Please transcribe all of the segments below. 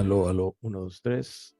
Aló, aló, uno, dos, tres.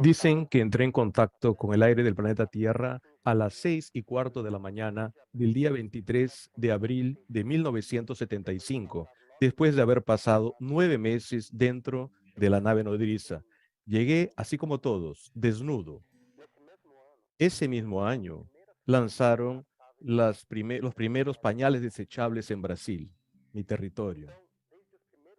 Dicen que entré en contacto con el aire del planeta Tierra a las 6:15 de la mañana del día 23 de abril de 1975, después de haber pasado 9 meses dentro de la nave nodriza. Llegué, así como todos, desnudo. Ese mismo año lanzaron los primeros pañales desechables en Brasil, mi territorio.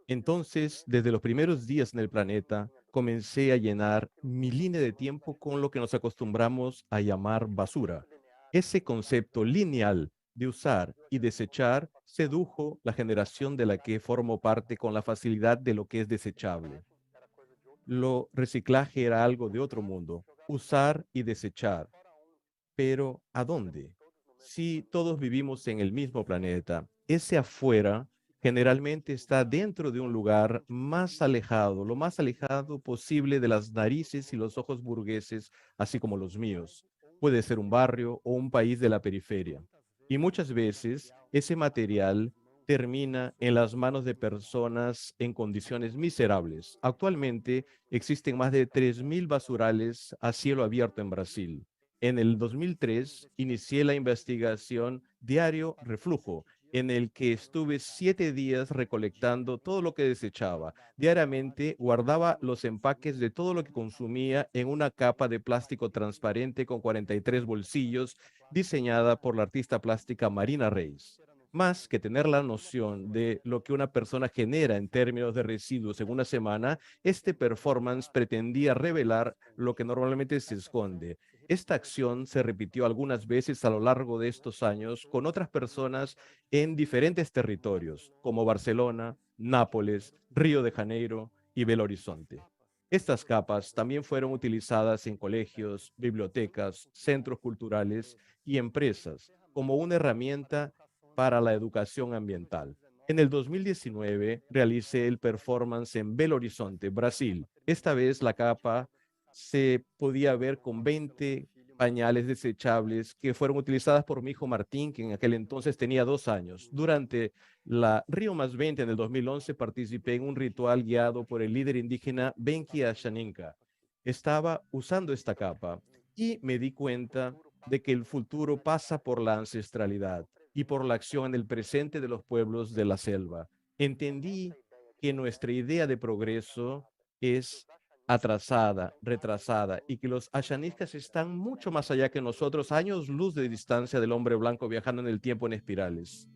Entonces, desde los primeros días en el planeta, comencé a llenar mi línea de tiempo con lo que nos acostumbramos a llamar basura. Ese concepto lineal de usar y desechar sedujo la generación de la que formo parte con la facilidad de lo que es desechable. Lo reciclaje era algo de otro mundo, usar y desechar. Pero ¿a dónde? Si todos vivimos en el mismo planeta, ese afuera generalmente está dentro de un lugar más alejado, lo más alejado posible de las narices y los ojos burgueses, así como los míos. Puede ser un barrio o un país de la periferia. Y muchas veces ese material termina en las manos de personas en condiciones miserables. Actualmente existen más de 3.000 basurales a cielo abierto en Brasil. En el 2003 inicié la investigación Diario Reflujo, en el que estuve 7 días recolectando todo lo que desechaba. Diariamente guardaba los empaques de todo lo que consumía en una capa de plástico transparente con 43 bolsillos, diseñada por la artista plástica Marina Reis. Más que tener la noción de lo que una persona genera en términos de residuos en una semana, este performance pretendía revelar lo que normalmente se esconde. Esta acción se repitió algunas veces a lo largo de estos años con otras personas en diferentes territorios, como Barcelona, Nápoles, Río de Janeiro y Belo Horizonte. Estas capas también fueron utilizadas en colegios, bibliotecas, centros culturales y empresas como una herramienta para la educación ambiental. En el 2019 realicé el performance en Belo Horizonte, Brasil. Esta vez la capa se podía ver con 20 pañales desechables que fueron utilizadas por mi hijo Martín, que en aquel entonces tenía 2 años. Durante la Río Más 20 en el 2011 participé en un ritual guiado por el líder indígena Benki Ashaninka. Estaba usando esta capa y me di cuenta de que el futuro pasa por la ancestralidad y por la acción en el presente de los pueblos de la selva. Entendí que nuestra idea de progreso es atrasada, retrasada, y que los ashaniscas están mucho más allá que nosotros, años luz de distancia del hombre blanco viajando en el tiempo en espirales.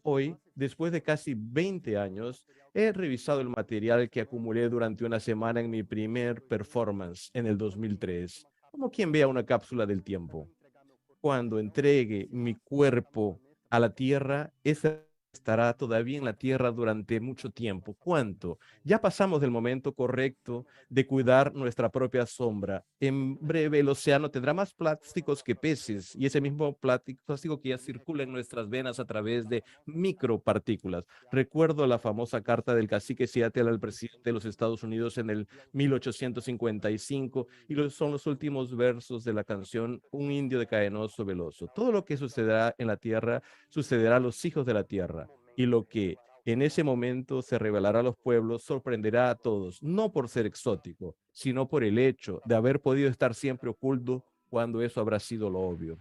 Hoy, después de casi 20 años, he revisado el material que acumulé durante una semana en mi primer performance en el 2003, como quien vea una cápsula del tiempo. Cuando entregue mi cuerpo a la tierra, ese estará todavía en la tierra durante mucho tiempo. ¿Cuánto? Ya pasamos del momento correcto de cuidar nuestra propia sombra. En breve el océano tendrá más plásticos que peces y ese mismo plástico que ya circula en nuestras venas a través de micropartículas. Recuerdo la famosa carta del cacique Seattle al presidente de los Estados Unidos en el 1855 y son los últimos versos de la canción Un indio de caenoso veloso. Todo lo que sucederá en la tierra sucederá a los hijos de la tierra y lo que en ese momento se revelará a los pueblos sorprenderá a todos, no por ser exótico, sino por el hecho de haber podido estar siempre oculto cuando eso habrá sido lo obvio.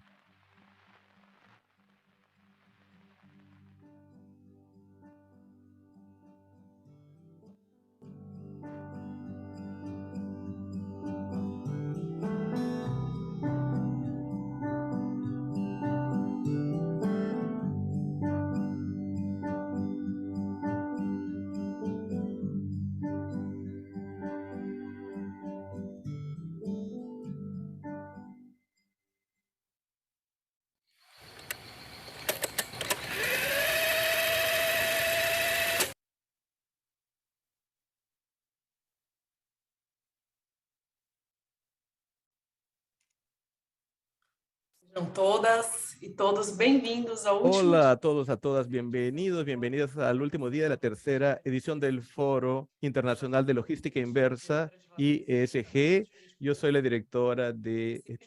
Sejam todas e todos bem-vindos ao último Hola dia. a todos, a todas, bienvenidos, bienvenidas al último día de la tercera edición del Foro Internacional de Logística Inversa, ISG. Yo soy la directora de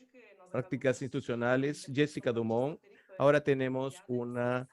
Prácticas Institucionales, Jessica Dumont. Ahora tenemos una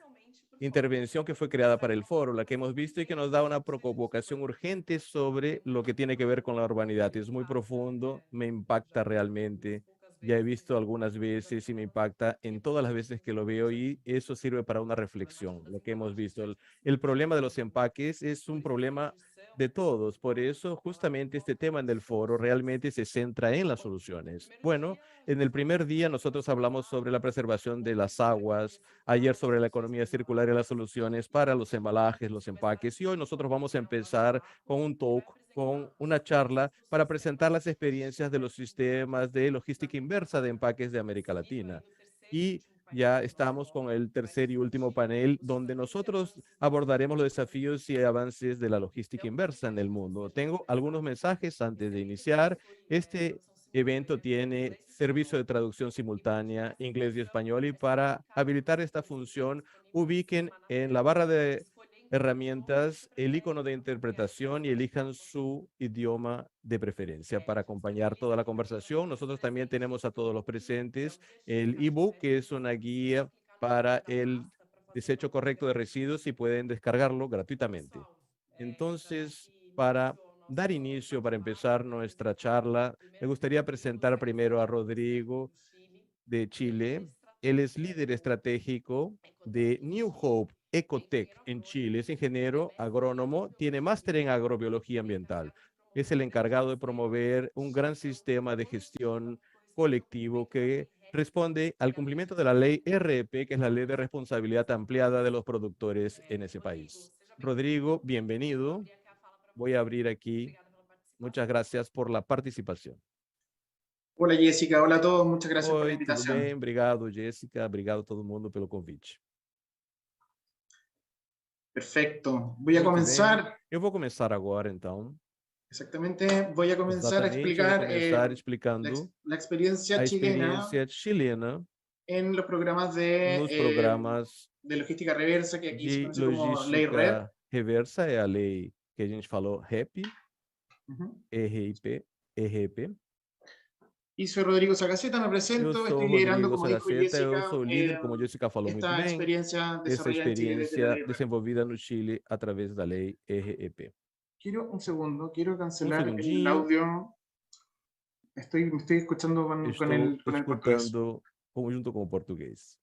intervención que fue creada para el foro, la que hemos visto y que nos da una provocación urgente sobre lo que tiene que ver con la urbanidad. Es muy profundo, me impacta realmente. Ya he visto algunas veces y me impacta en todas las veces que lo veo y eso sirve para una reflexión, lo que hemos visto. El problema de los empaques es un problema de todos. Por eso, justamente este tema en el foro realmente se centra en las soluciones. Bueno, en el primer día nosotros hablamos sobre la preservación de las aguas, ayer sobre la economía circular y las soluciones para los embalajes, los empaques, y hoy nosotros vamos a empezar con un talk, con una charla para presentar las experiencias de los sistemas de logística inversa de empaques de América Latina. Y ya estamos con el tercer y último panel, donde nosotros abordaremos los desafíos y avances de la logística inversa en el mundo. Tengo algunos mensajes antes de iniciar. Este evento tiene servicio de traducción simultánea, inglés y español, y para habilitar esta función, ubiquen en la barra de herramientas el icono de interpretación y elijan su idioma de preferencia para acompañar toda la conversación. Nosotros también tenemos a todos los presentes el ebook, que es una guía para el desecho correcto de residuos y pueden descargarlo gratuitamente. Entonces, para dar inicio, para empezar nuestra charla, me gustaría presentar primero a Rodrigo de Chile. Él es líder estratégico de New Hope Ecotech en Chile. Es ingeniero agrónomo, tiene máster en agrobiología ambiental. Es el encargado de promover un gran sistema de gestión colectivo que responde al cumplimiento de la ley REP, que es la Ley de Responsabilidad Ampliada de los Productores en ese país. Rodrigo, bienvenido. Voy a abrir aquí. Muchas gracias por la participación. Hola Jessica, hola a todos, muchas gracias por la Oi, tudo invitación. bem? Obrigado, Jéssica. Obrigado a todo mundo pelo convite. Perfecto, voy a Muito bem. comenzar, Eu vou começar agora, então. exactamente, voy a comenzar a Exatamente, eu vou explicar começar la explicando experiencia a chilena experiência chilena en los programas nos programas de logística reversa, que aquí se de conoce como Ley REP. logística reversa, é a lei que a gente falou, REP, Ujú. RIP, REP. Y soy Rodrigo Sacaceta, me Eu presento, sou estoy liderando, Rodrigo como dijo Sagaceta, eu Jessica, sou líder, como a Jessica falou muito esta bem, experiencia dessa desarrollada en Chile desde la experiência Ley REP. desenvolvida no Chile através da lei REP. Quiero un segundo, quiero cancelar el Segundinho. audio. Me estoy escuchando con Estou el portugués. escutando junto com o português.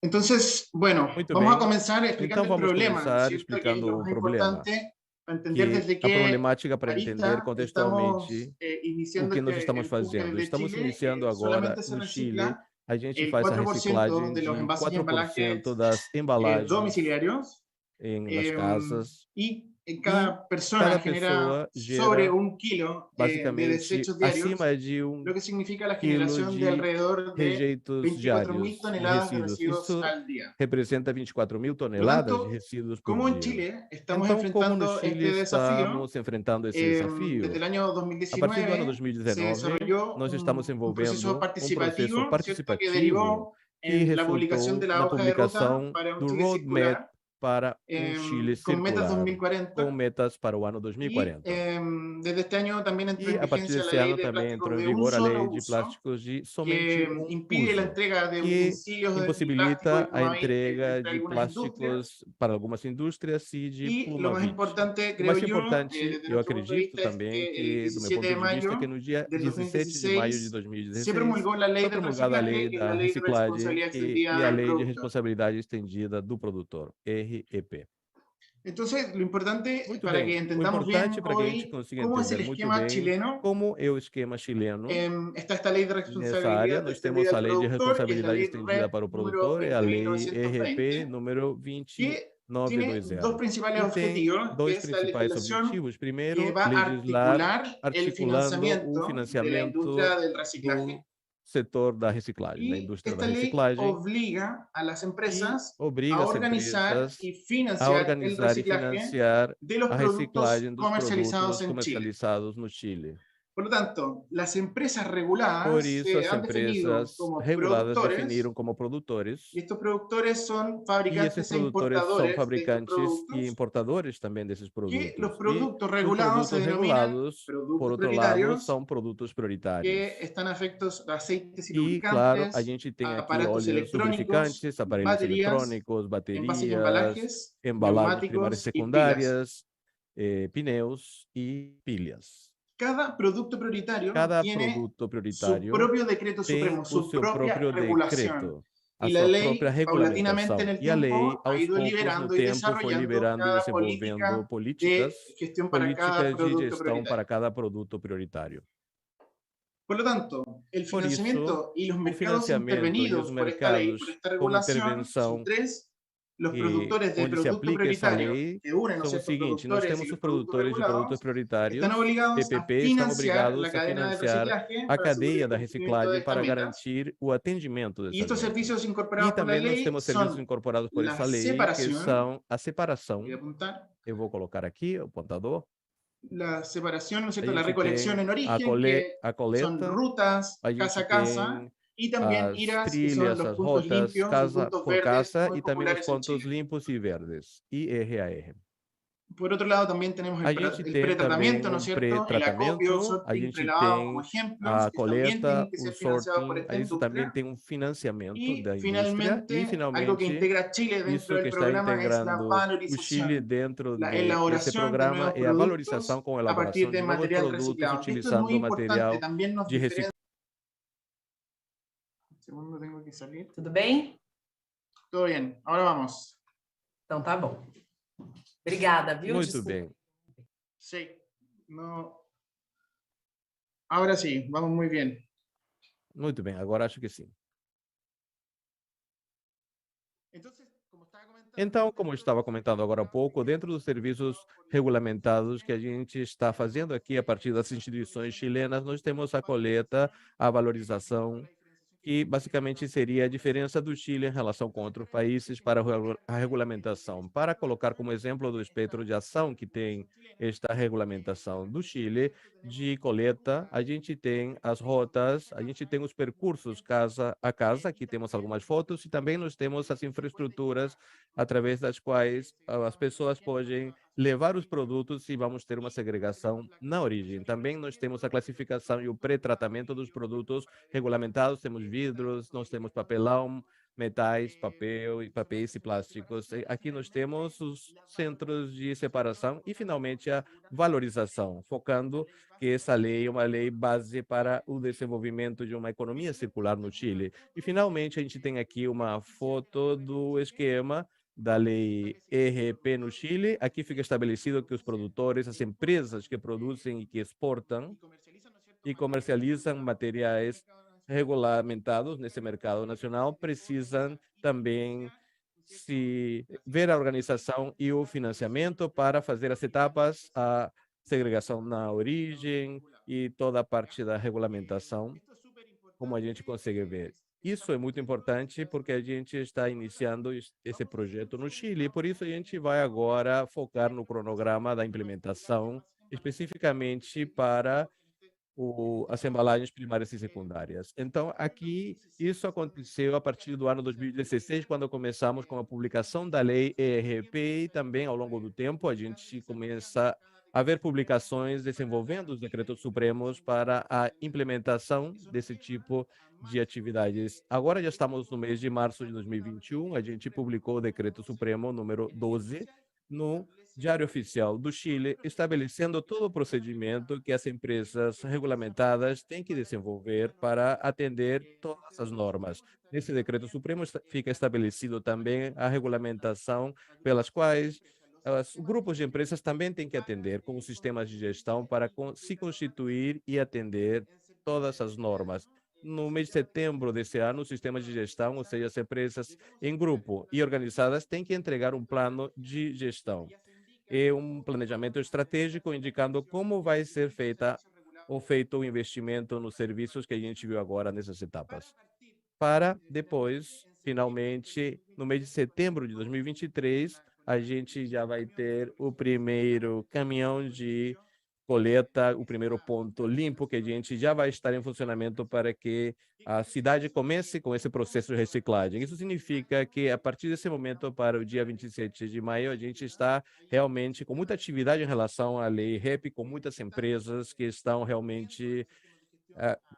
Entonces, bueno, Muito vamos a bem. comenzar Então explicando el vamos problema, começar ¿cierto? Que es lo explicando o más problema, importante para entender que desde a qué problemática para entender arista estamos contextualmente o iniciando que nós estamos este empuje fazendo. desde Estamos Chile. iniciando agora Solamente se no Chile, recicla a gente el faz a 4% reciclagem de los de envases y 4% embalajes das embalagens domiciliarios nas casas. y E cada persona cada genera pessoa sobre gera 1 kilo de basicamente desechos acima diarios, de lo que significa la quilo generación de de alrededor de rejeitos 24.000 diários de toneladas de resíduos. residuos Isso al día. representa 24.000 Por lo toneladas de tanto, resíduos por como en dia. Chile estamos Então, como no enfrentando Chile este desafío, estamos enfrentando esse desde desafio, el año a partir do ano 2019 se 2019, desarrolló nós estamos un proceso envolvendo um processo participativo, ¿cierto? Que participativo derivó que en la publicación de resultou la na hoja de ruta publicação para un do Chile Roadmap circular para Chile con metas circular, com 2040. metas para o ano Y 2040. desde este año también entró E en a partir vigencia la desse ley ano de também plásticos entrou em de un vigor a solo lei de uso, plásticos de somente que um impide la uso, entrega de que utensilios de plástico y impossibilita a Plumavit entrega entre de algunas industrias. plásticos para algumas indústrias e de Y lo más Plumavit. importante, O creo mais yo, importante, desde eu nuestro punto de acredito vista, es também que el que, do meu 17 ponto de de vista, que mayo no dia del 17 de maio de 2016 se 2016 promulgó la ley foi del promulgada a reciclaje lei y la da ley de reciclagem responsabilidad e extendida a del lei de productor. responsabilidade estendida do produtor, REP. Entonces, lo importante Muito para que bem. O entendamos bien importante para que a gente hoy consiga cómo es el entender muito esquema bem chileno, como é o esquema chileno. está esta ley de Nessa área, responsabilidad nós extendida temos a al lei de productor, que es la responsabilidade ley estendida REP para o número produtor, é a lei 20.920, RP número que tiene dos 20920. principales E tem objetivos, que dois es la principais legislación objetivos. que Primeiro, va a legislar articular el articulando o financiamiento de la industria financiamento del do reciclaje. setor da reciclagem, da Y indústria da esta ley reciclagem, obliga a las e empresas obriga a as organizar empresas y a financiar el organizar e reciclaje financiar de los a productos reciclagem dos comercializados produtos en Chile. comercializados no Chile. Por lo tanto, las empresas Por reguladas isso, se as han definido empresas como reguladas productores, definiram como produtores, y estos productores son e esses fabricantes e produtores são importadores de estos fabricantes e productos, importadores também desses que los produtos. E productos os regulados se produtos denominan regulados, por productos outro lado, prioritarios, são produtos que prioritários. están afectos a aceites y E, claro, a lubricantes, gente tem aqui aparatos óleos electrónicos, lubrificantes, aparelhos baterías, eletrônicos, envases y baterias, embalajes, embalagens primárias e neumáticos y pilas. secundárias, pneus e pilhas. Cada producto prioritario Cada tiene produto su prioritário propio decreto tem supremo, o su seu propia próprio regulación. decreto, a Y la sua própria ley, paulatinamente en regulamentação. el E a lei, tiempo, ha aos ido poucos, no liberando y tempo, foi desarrollando liberando e cada desenvolvendo política de gestión para cada políticas de producto gestão para prioritario. cada produto prioritário. Por lo tanto, el Por isso, financiamiento y los o mercados financiamento e os intervenidos por esta ley, por mercados esta como regulación, son intervenção tres: los e productores de onde se producto aplica essa prioritario, lei que unen, ¿no es são o cierto?, seguinte: nós productores y temos os los productos produtores de produtos regulados, están prioritários, obligados a PPP, estão financiar la obrigados a cadena de financiar reciclaje a para asegurar cadeia el da cumplimiento de reciclagem estas para metas. garantir o atendimento Y dessas estos metas. servicios E incorporados por la também nós ley temos serviços son incorporados por la essa lei, que separación, são a voy a separação. apuntar, Eu vou colocar aqui o apontador. la separación, ¿no es A cierto?, la gente recolección tem en origen, que a son coleta, rutas a casa gente a casa, tem y también as IRAs, que son trilhas, los as puntos rotas, limpios y casa puntos por verdes, casa, muy e também os populares en pontos Chile. limpos e verdes, IRAR. Por otro lado, también tenemos A gente el tem também pretratamiento, ¿no es um cierto?, el acopio, pré-tratamento, a sorting, gente prelado como tem ejemplos, a que también tienen coleta, que o ser financiados por sorting, esta isso também industria. tem um financiamento Y da indústria, e finalmente, algo que finalmente, integra Chile dentro isso del que está programa es la integrando o Chile valorización, dentro la desse elaboración de programa nuevos é a valorização productos com a a partir elaboração de de novos material produtos reciclado. Y esto es muy utilizando importante, material también nos de diferencia. reciclagem. Un segundo, tengo que salir. Tudo bem? Todo bien, ahora vamos. Então tá bom. Obrigada, viu? Muito Desculpa. bem. Sí, no. Ahora sí, vamos muy bien. Muito bem, agora acho que sim. Então, como eu estava comentando agora há pouco, dentro dos serviços regulamentados que a gente está fazendo aqui a partir das instituições chilenas, nós temos a coleta, a valorização, que basicamente seria a diferença do Chile em relação com outros países para a regulamentação. Para colocar como exemplo do espectro de ação que tem esta regulamentação do Chile, de coleta, a gente tem as rotas, a gente tem os percursos casa a casa, aqui temos algumas fotos, e também nós temos as infraestruturas através das quais as pessoas podem levar os produtos e vamos ter uma segregação na origem. Também nós temos a classificação e o pré-tratamento dos produtos regulamentados, temos vidros, nós temos papelão, metais, papéis e plásticos. Aqui nós temos os centros de separação e, finalmente, a valorização, focando que essa lei é uma lei base para o desenvolvimento de uma economia circular no Chile. E, finalmente, a gente tem aqui uma foto do esquema da lei ERP no Chile. Aqui fica estabelecido que os produtores, as empresas que produzem e que exportam e comercializam materiais regulamentados nesse mercado nacional precisam também se ver a organização e o financiamento para fazer as etapas, a segregação na origem e toda a parte da regulamentação, como a gente consegue ver. Isso é muito importante porque a gente está iniciando esse projeto no Chile, e por isso a gente vai agora focar no cronograma da implementação, especificamente para as embalagens primárias e secundárias. Então, aqui, isso aconteceu a partir do ano 2016, quando começamos com a publicação da lei ERP, e também, ao longo do tempo, a gente começa a ver publicações desenvolvendo os decretos supremos para a implementação desse tipo de atividades. Agora já estamos no mês de março de 2021, a gente publicou o decreto supremo número 12 no Diário Oficial do Chile, estabelecendo todo o procedimento que as empresas regulamentadas têm que desenvolver para atender todas as normas. Nesse decreto supremo fica estabelecido também a regulamentação pelas quais os grupos de empresas também têm que atender com os sistemas de gestão para se constituir e atender todas as normas. No mês de setembro desse ano, os sistemas de gestão, ou seja, as empresas em grupo e organizadas, têm que entregar um plano de gestão e um planejamento estratégico indicando como vai ser feito o investimento nos serviços que a gente viu agora nessas etapas. Para depois, finalmente, no mês de setembro de 2023, a gente já vai ter o primeiro caminhão de coleta, o primeiro ponto limpo, que a gente já vai estar em funcionamento para que a cidade comece com esse processo de reciclagem. Isso significa que, a partir desse momento, para o dia 27 de maio, a gente está realmente com muita atividade em relação à lei REP, com muitas empresas que estão realmente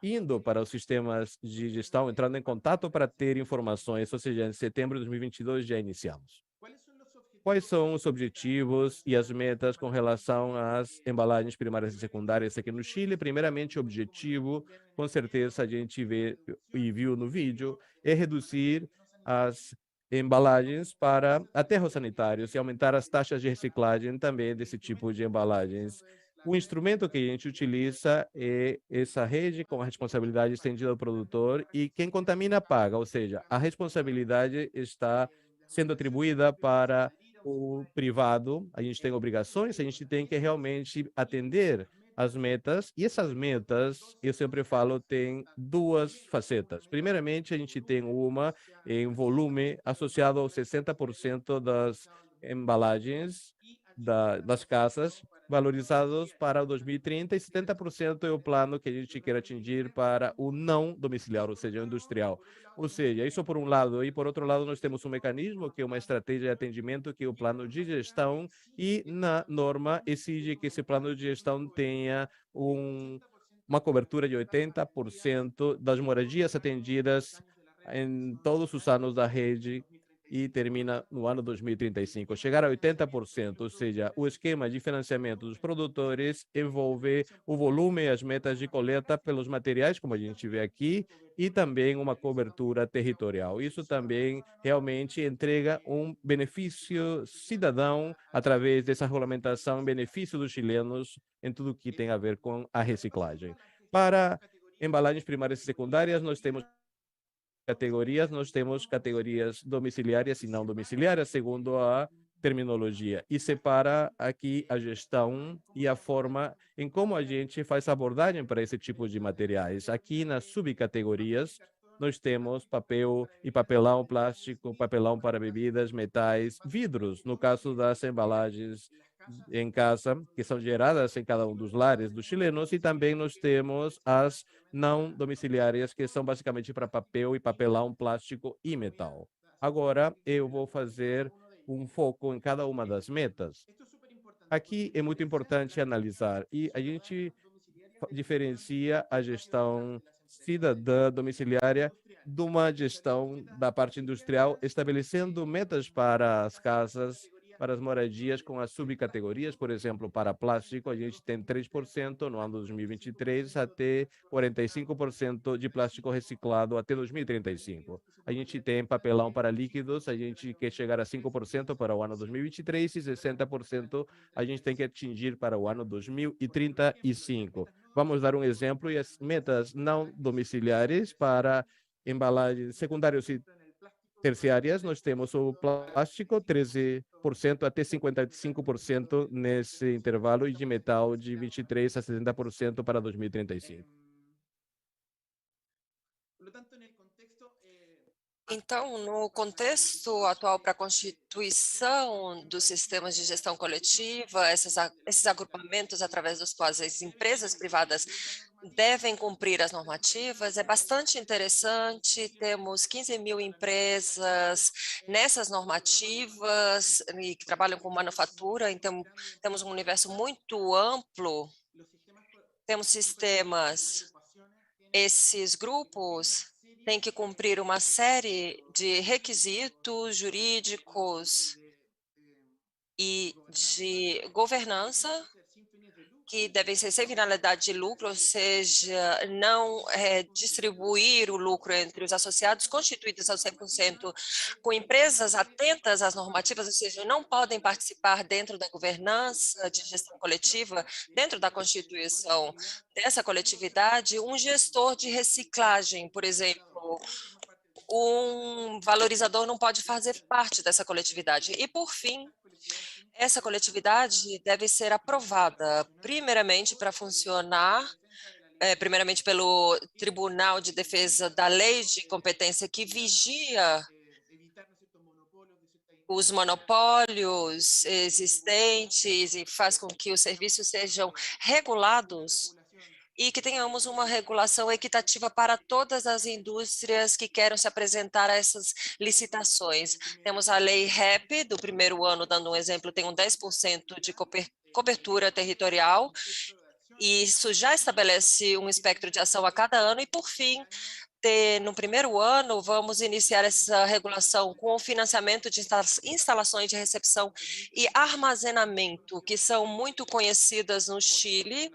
indo para os sistemas de gestão, entrando em contato para ter informações, ou seja, em setembro de 2022 já iniciamos. Quais são os objetivos e as metas com relação às embalagens primárias e secundárias aqui no Chile? Primeiramente, o objetivo, com certeza a gente vê e viu no vídeo, é reduzir as embalagens para aterros sanitários e aumentar as taxas de reciclagem também desse tipo de embalagens. O instrumento que a gente utiliza é essa rede com a responsabilidade estendida ao produtor e quem contamina paga, ou seja, a responsabilidade está sendo atribuída para o privado. A gente tem obrigações, a gente tem que realmente atender as metas, e essas metas, eu sempre falo, têm duas facetas. Primeiramente, a gente tem uma em volume associado aos 60% das embalagens das casas valorizados para o 2030 e 70% é o plano que a gente quer atingir para o não domiciliar, ou seja, o industrial. Ou seja, isso por um lado, e por outro lado nós temos um mecanismo que é uma estratégia de atendimento, que é o plano de gestão, e na norma exige que esse plano de gestão tenha uma cobertura de 80% das moradias atendidas em todos os anos da rede e termina no ano 2035. Chegar a 80%, ou seja, o esquema de financiamento dos produtores envolve o volume e as metas de coleta pelos materiais, como a gente vê aqui, e também uma cobertura territorial. Isso também realmente entrega um benefício cidadão através dessa regulamentação, em benefício dos chilenos em tudo que tem a ver com a reciclagem. Para embalagens primárias e secundárias, nós temos categorias domiciliarias e não domiciliarias, segundo a terminologia, e separa aqui a gestão e a forma em como a gente faz a abordagem para esse tipo de materiais. Aqui nas subcategorias, nós temos papel e papelão, plástico, papelão para bebidas, metais, vidros, no caso das embalagens em casa, que são geradas em cada um dos lares dos chilenos, e também nós temos as não domiciliárias, que são basicamente para papel e papelão, plástico e metal. Agora, eu vou fazer um foco em cada uma das metas. Aqui é muito importante analisar, e a gente diferencia a gestão cidadã domiciliária de uma gestão da parte industrial, estabelecendo metas para as casas, para as moradias com as subcategorias. Por exemplo, para plástico, a gente tem 3% no ano de 2023 até 45% de plástico reciclado até 2035. A gente tem papelão para líquidos, a gente quer chegar a 5% para o ano 2023 e 60% a gente tem que atingir para o ano 2035. Vamos dar um exemplo, e as metas não domiciliares para embalagens secundárias e terciárias, nós temos o plástico 13% até 55% nesse intervalo, e de metal de 23% a 60% para 2035. Então, no contexto atual para a constituição dos sistemas de gestão coletiva, esses agrupamentos através dos quais as empresas privadas devem cumprir as normativas, é bastante interessante. Temos 15.000 empresas nessas normativas e que trabalham com manufatura, então temos um universo muito amplo. Temos sistemas, esses grupos têm que cumprir uma série de requisitos jurídicos e de governança que devem ser sem finalidade de lucro, ou seja, não distribuir o lucro entre os associados, constituídos ao 100% com empresas atentas às normativas, ou seja, não podem participar dentro da governança de gestão coletiva, dentro da constituição dessa coletividade, um gestor de reciclagem, por exemplo, um valorizador não pode fazer parte dessa coletividade. E, por fim, essa coletividade deve ser aprovada, primeiramente, para funcionar, primeiramente pelo Tribunal de Defesa da Lei de Competência, que vigia os monopólios existentes e faz com que os serviços sejam regulados e que tenhamos uma regulação equitativa para todas as indústrias que queiram se apresentar a essas licitações. Temos a lei REP do primeiro ano, dando um exemplo, tem um 10% de cobertura territorial, e isso já estabelece um espectro de ação a cada ano. E, por fim, no primeiro ano, vamos iniciar essa regulação com o financiamento de instalações de recepção e armazenamento, que são muito conhecidas no Chile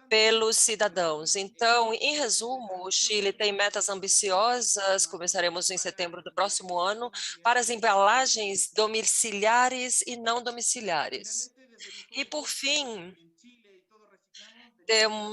pelos cidadãos. Então, em resumo, o Chile tem metas ambiciosas, começaremos em setembro do próximo ano, para as embalagens domiciliares e não domiciliares. E, por fim,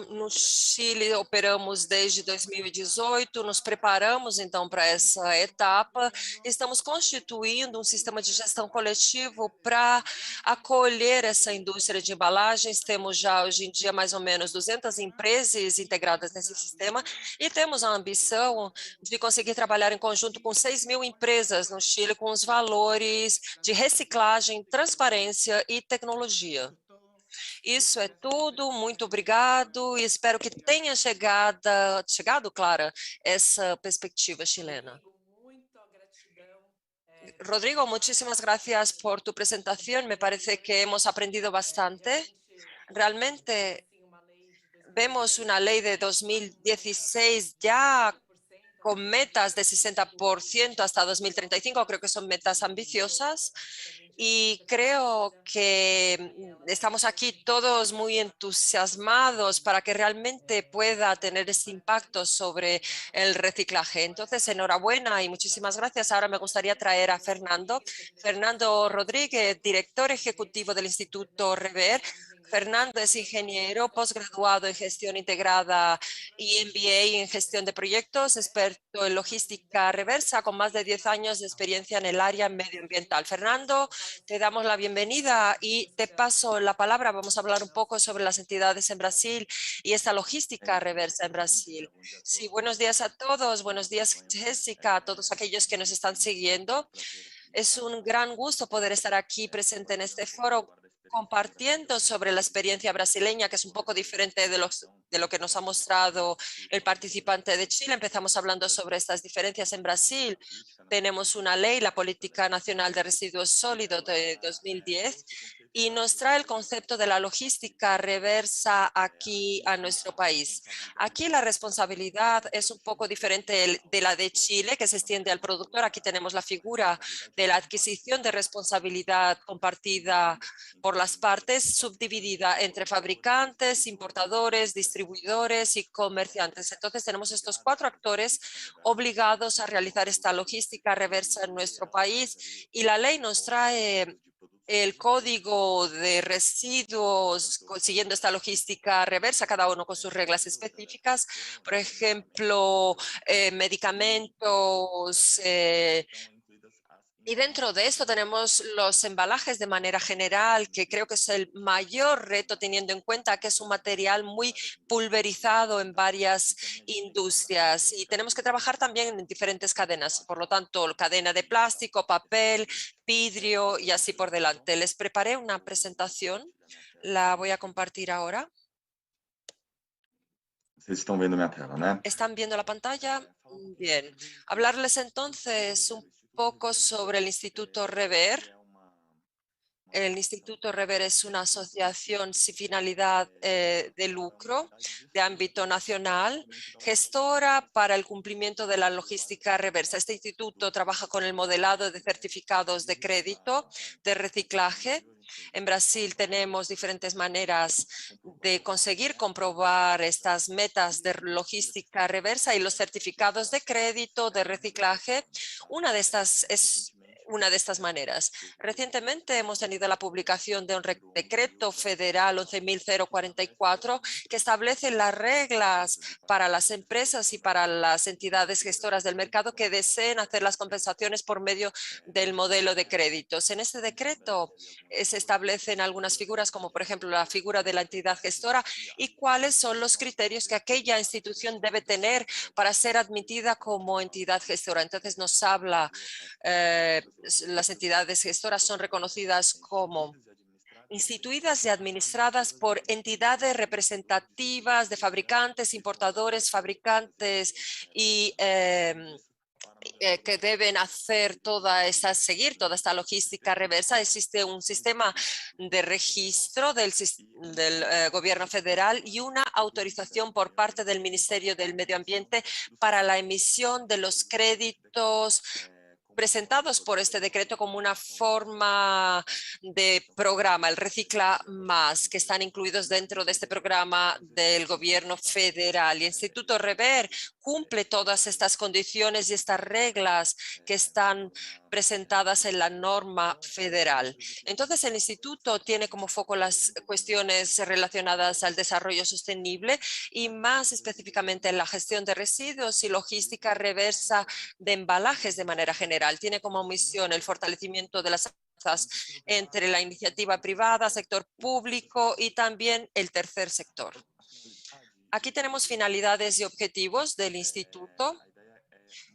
no Chile, operamos desde 2018, nos preparamos, então, para essa etapa. Estamos constituindo um sistema de gestão coletivo para acolher essa indústria de embalagens. Temos já, hoje em dia, mais ou menos 200 empresas integradas nesse sistema e temos a ambição de conseguir trabalhar em conjunto com 6.000 empresas no Chile, com os valores de reciclagem, transparência e tecnologia. Isso é tudo, muito obrigado e espero que tenha chegado, Clara, essa perspectiva chilena. Rodrigo, muchísimas gracias por tu presentación. Me parece que hemos aprendido bastante. Realmente vemos una ley de 2016 ya con metas de 60% hasta 2035. Creo que son metas ambiciosas. Y creo que estamos aquí todos muy entusiasmados para que realmente pueda tener este impacto sobre el reciclaje. Entonces, enhorabuena y muchísimas gracias. Ahora me gustaría traer a Fernando. Fernando Rodríguez, director ejecutivo del Instituto Rever. Fernando es ingeniero, posgraduado en gestión integrada y MBA en gestión de proyectos, experto en logística reversa con más de 10 años de experiencia en el área medioambiental. Fernando, te damos la bienvenida y te paso la palabra. Vamos a hablar un poco sobre las entidades en Brasil y esta logística reversa en Brasil. Sí, buenos días a todos. Buenos días, Jessica, a todos aquellos que nos están siguiendo. Es un gran gusto poder estar aquí presente en este foro compartiendo sobre la experiencia brasileña, que es un poco diferente de lo que nos ha mostrado el participante de Chile. Empezamos hablando sobre estas diferencias en Brasil. Tenemos una ley, la Política Nacional de Residuos Sólidos de 2010, y nos trae el concepto de la logística reversa aquí a nuestro país. Aquí la responsabilidad es un poco diferente de la de Chile, que se extiende al productor. Aquí tenemos la figura de la adquisición de responsabilidad compartida por las partes, subdividida entre fabricantes, importadores, distribuidores y comerciantes. Entonces tenemos estos 4 actores obligados a realizar esta logística reversa en nuestro país, y la ley nos trae el código de residuos siguiendo esta logística reversa, cada uno con sus reglas específicas. Por ejemplo, medicamentos, y dentro de esto tenemos los embalajes de manera general, que creo que es el mayor reto, teniendo en cuenta que es un material muy pulverizado en varias industrias, y tenemos que trabajar también en diferentes cadenas. Por lo tanto, cadena de plástico, papel, vidrio y así por delante. Les preparé una presentación, la voy a compartir ahora. Están viendo mi tela, ¿no? ¿Están viendo la pantalla? Bien. Hablarles entonces un poco sobre el Instituto Rever. El Instituto Rever es una asociación sin finalidad de lucro de ámbito nacional, gestora para el cumplimiento de la logística reversa. Este instituto trabaja con el modelado de certificados de crédito de reciclaje. En Brasil tenemos diferentes maneras de conseguir comprobar estas metas de logística reversa y los certificados de crédito de reciclaje. Una de estas maneras. Recientemente hemos tenido la publicación de un decreto federal 11.044 que establece las reglas para las empresas y para las entidades gestoras del mercado que deseen hacer las compensaciones por medio del modelo de créditos. En este decreto se establecen algunas figuras, como por ejemplo la figura de la entidad gestora y cuáles son los criterios que aquella institución debe tener para ser admitida como entidad gestora. Entonces nos habla las entidades gestoras son reconocidas como instituidas y administradas por entidades representativas de fabricantes, importadores, fabricantes y que deben seguir toda esta logística reversa. Existe un sistema de registro del gobierno federal y una autorización por parte del Ministerio del Medio Ambiente para la emisión de los créditos presentados por este decreto como una forma de programa, el Recicla Más, que están incluidos dentro de este programa del gobierno federal. El Instituto REVER cumple todas estas condiciones y estas reglas que están presentadas en la norma federal. Entonces, el instituto tiene como foco las cuestiones relacionadas al desarrollo sostenible y más específicamente en la gestión de residuos y logística reversa de embalajes de manera general. Tiene como misión el fortalecimiento de las alianzas entre la iniciativa privada, sector público y también el tercer sector. Aquí tenemos finalidades y objetivos del instituto.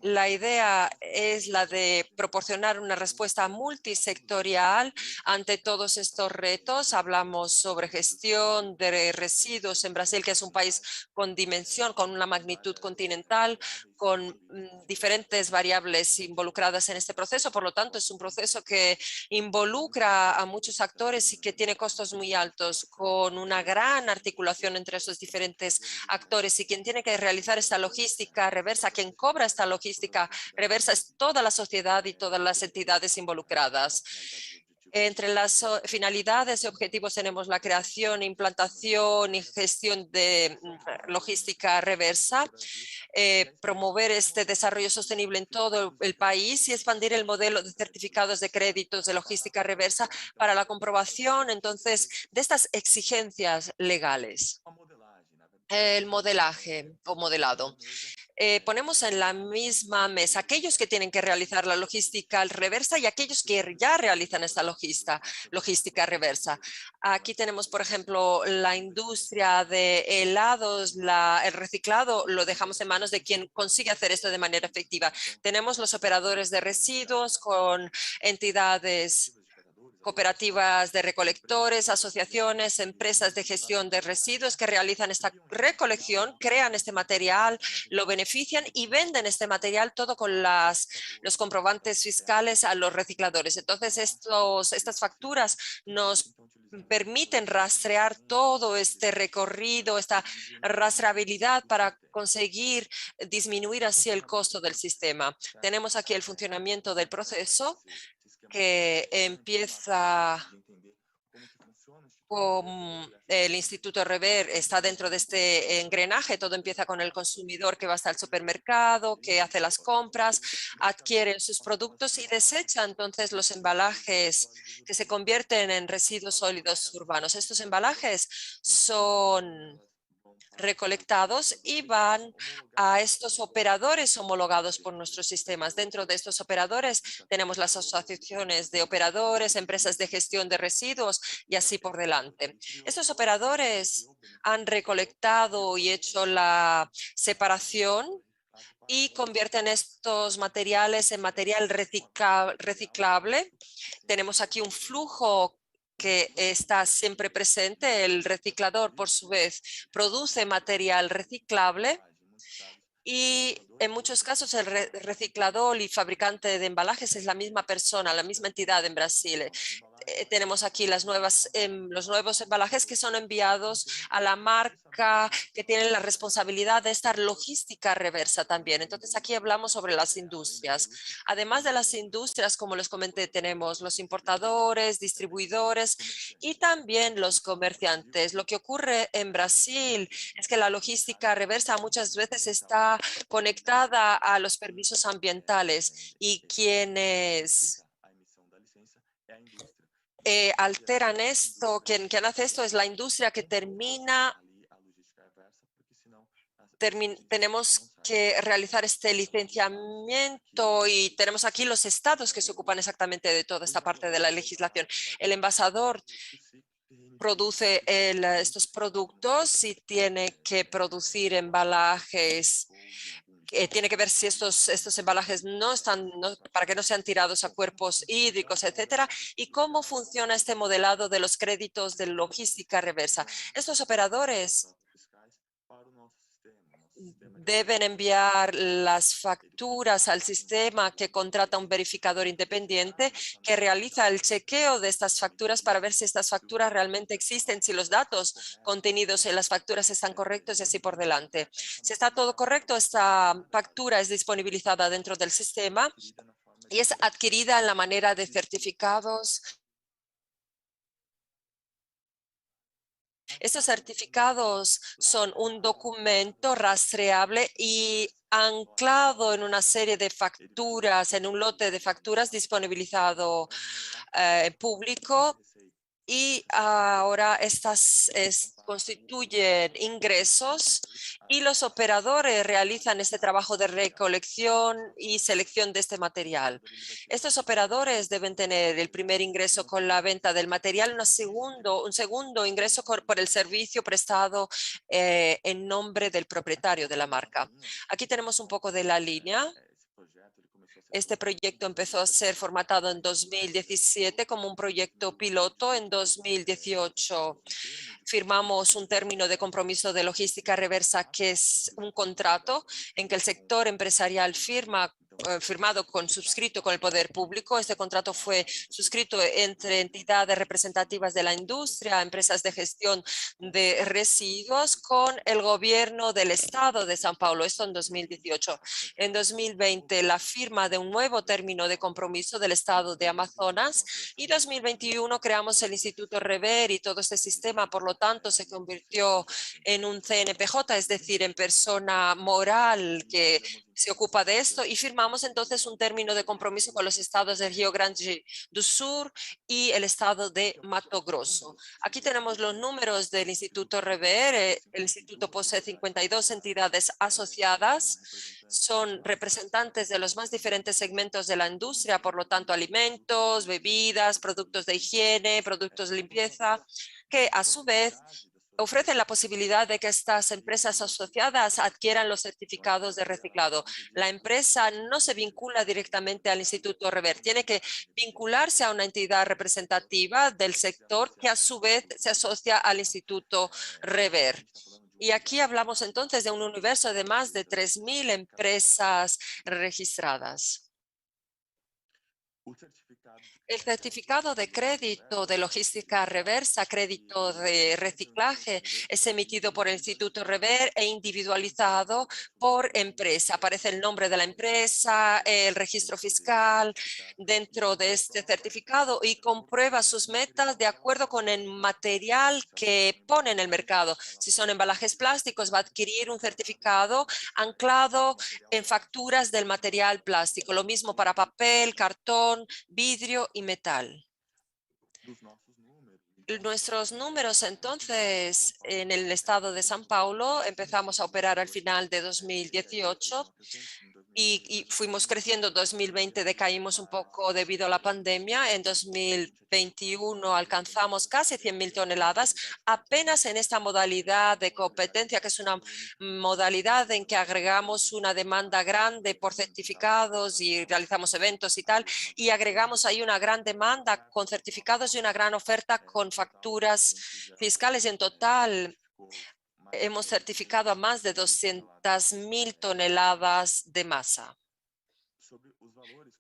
La idea es la de proporcionar una respuesta multisectorial ante todos estos retos. Hablamos sobre gestión de residuos en Brasil, que es un país con dimensión, con una magnitud continental, con diferentes variables involucradas en este proceso. Por lo tanto, es un proceso que involucra a muchos actores y que tiene costos muy altos, con una gran articulación entre esos diferentes actores. Y quien tiene que realizar esta logística reversa, quien cobra esta logística reversa, es toda la sociedad y todas las entidades involucradas. Entre las finalidades y objetivos tenemos la creación, implantación y gestión de logística reversa, promover este desarrollo sostenible en todo el país y expandir el modelo de certificados de créditos de logística reversa para la comprobación, entonces, de estas exigencias legales. El modelaje o modelado. Ponemos en la misma mesa aquellos que tienen que realizar la logística reversa y aquellos que ya realizan esta logística reversa. Aquí tenemos, por ejemplo, la industria de helados, el reciclado lo dejamos en manos de quien consigue hacer esto de manera efectiva. Tenemos los operadores de residuos con entidades cooperativas de recolectores, asociaciones, empresas de gestión de residuos que realizan esta recolección, crean este material, lo benefician y venden este material todo con los comprobantes fiscales a los recicladores. Entonces, estas facturas nos permiten rastrear todo este recorrido, esta rastreabilidad para conseguir disminuir así el costo del sistema. Tenemos aquí el funcionamiento del proceso, que empieza con el Instituto REVER, está dentro de este engranaje. Todo empieza con el consumidor que va hasta el supermercado, que hace las compras, adquiere sus productos y desecha entonces los embalajes que se convierten en residuos sólidos urbanos. Estos embalajes son recolectados y van a estos operadores homologados por nuestros sistemas. Dentro de estos operadores tenemos las asociaciones de operadores, empresas de gestión de residuos y así por delante. Estos operadores han recolectado y hecho la separación y convierten estos materiales en material reciclable. Tenemos aquí un flujo que está siempre presente. El reciclador, por su vez, produce material reciclable y en muchos casos el reciclador y fabricante de embalajes es la misma persona, la misma entidad en Brasil. Tenemos aquí los nuevos embalajes que son enviados a la marca que tiene la responsabilidad de esta logística reversa también. Entonces, aquí hablamos sobre las industrias. Además de las industrias, como les comenté, tenemos los importadores, distribuidores y también los comerciantes. Lo que ocurre en Brasil es que la logística reversa muchas veces está conectada a los permisos ambientales y quienes alteran esto, quien hace esto es la industria que tenemos que realizar este licenciamiento y tenemos aquí los estados que se ocupan exactamente de toda esta parte de la legislación. El envasador produce estos productos y tiene que producir embalajes tiene que ver si estos embalajes para que no sean tirados a cuerpos hídricos, etcétera, y cómo funciona este modelado de los créditos de logística reversa. Estos operadores deben enviar las facturas al sistema que contrata un verificador independiente que realiza el chequeo de estas facturas para ver si estas facturas realmente existen, si los datos contenidos en las facturas están correctos y así por delante. Si está todo correcto, esta factura es disponibilizada dentro del sistema y es adquirida en la manera de certificados. Estos certificados son un documento rastreable y anclado en una serie de facturas, en un lote de facturas disponibilizado público. Y ahora estas constituyen ingresos y los operadores realizan este trabajo de recolección y selección de este material. Estos operadores deben tener el primer ingreso con la venta del material, un segundo ingreso por el servicio prestado en nombre del propietario de la marca. Aquí tenemos un poco de la línea. Este proyecto empezó a ser formatado en 2017 como un proyecto piloto. En 2018 firmamos un término de compromiso de logística reversa, que es un contrato en que el sector empresarial suscrito con el poder público. Este contrato fue suscrito entre entidades representativas de la industria, empresas de gestión de residuos, con el gobierno del estado de São Paulo. Esto en 2018. En 2020, la firma de un nuevo término de compromiso del estado de Amazonas, y 2021 creamos el Instituto Rever, y todo este sistema, por lo tanto, se convirtió en un CNPJ, es decir, en persona moral que se ocupa de esto, y firmamos entonces un término de compromiso con los estados de Rio Grande do Sur y el estado de Mato Grosso. Aquí tenemos los números del Instituto Rever. El instituto posee 52 entidades asociadas. Son representantes de los más diferentes segmentos de la industria, por lo tanto, alimentos, bebidas, productos de higiene, productos de limpieza, que a su vez ofrecen la posibilidad de que estas empresas asociadas adquieran los certificados de reciclado. La empresa no se vincula directamente al Instituto Rever, tiene que vincularse a una entidad representativa del sector que a su vez se asocia al Instituto Rever. Y aquí hablamos entonces de un universo de más de 3.000 empresas registradas. El certificado de crédito de logística reversa, crédito de reciclaje, es emitido por el Instituto Rever e individualizado por empresa. Aparece el nombre de la empresa, el registro fiscal dentro de este certificado y comprueba sus metas de acuerdo con el material que pone en el mercado. Si son embalajes plásticos, va a adquirir un certificado anclado en facturas del material plástico. Lo mismo para papel, cartón, vidrio y metal. Nuestros números entonces en el estado de São Paulo empezamos a operar al final de 2018 y fuimos creciendo. En 2020 decaímos un poco debido a la pandemia. En 2021 alcanzamos casi 100.000 toneladas, apenas en esta modalidad de competencia, que es una modalidad en que agregamos una demanda grande por certificados y realizamos eventos y tal, y agregamos ahí una gran demanda con certificados y una gran oferta con facturas fiscales. Y en total hemos certificado a más de 200.000 toneladas de masa.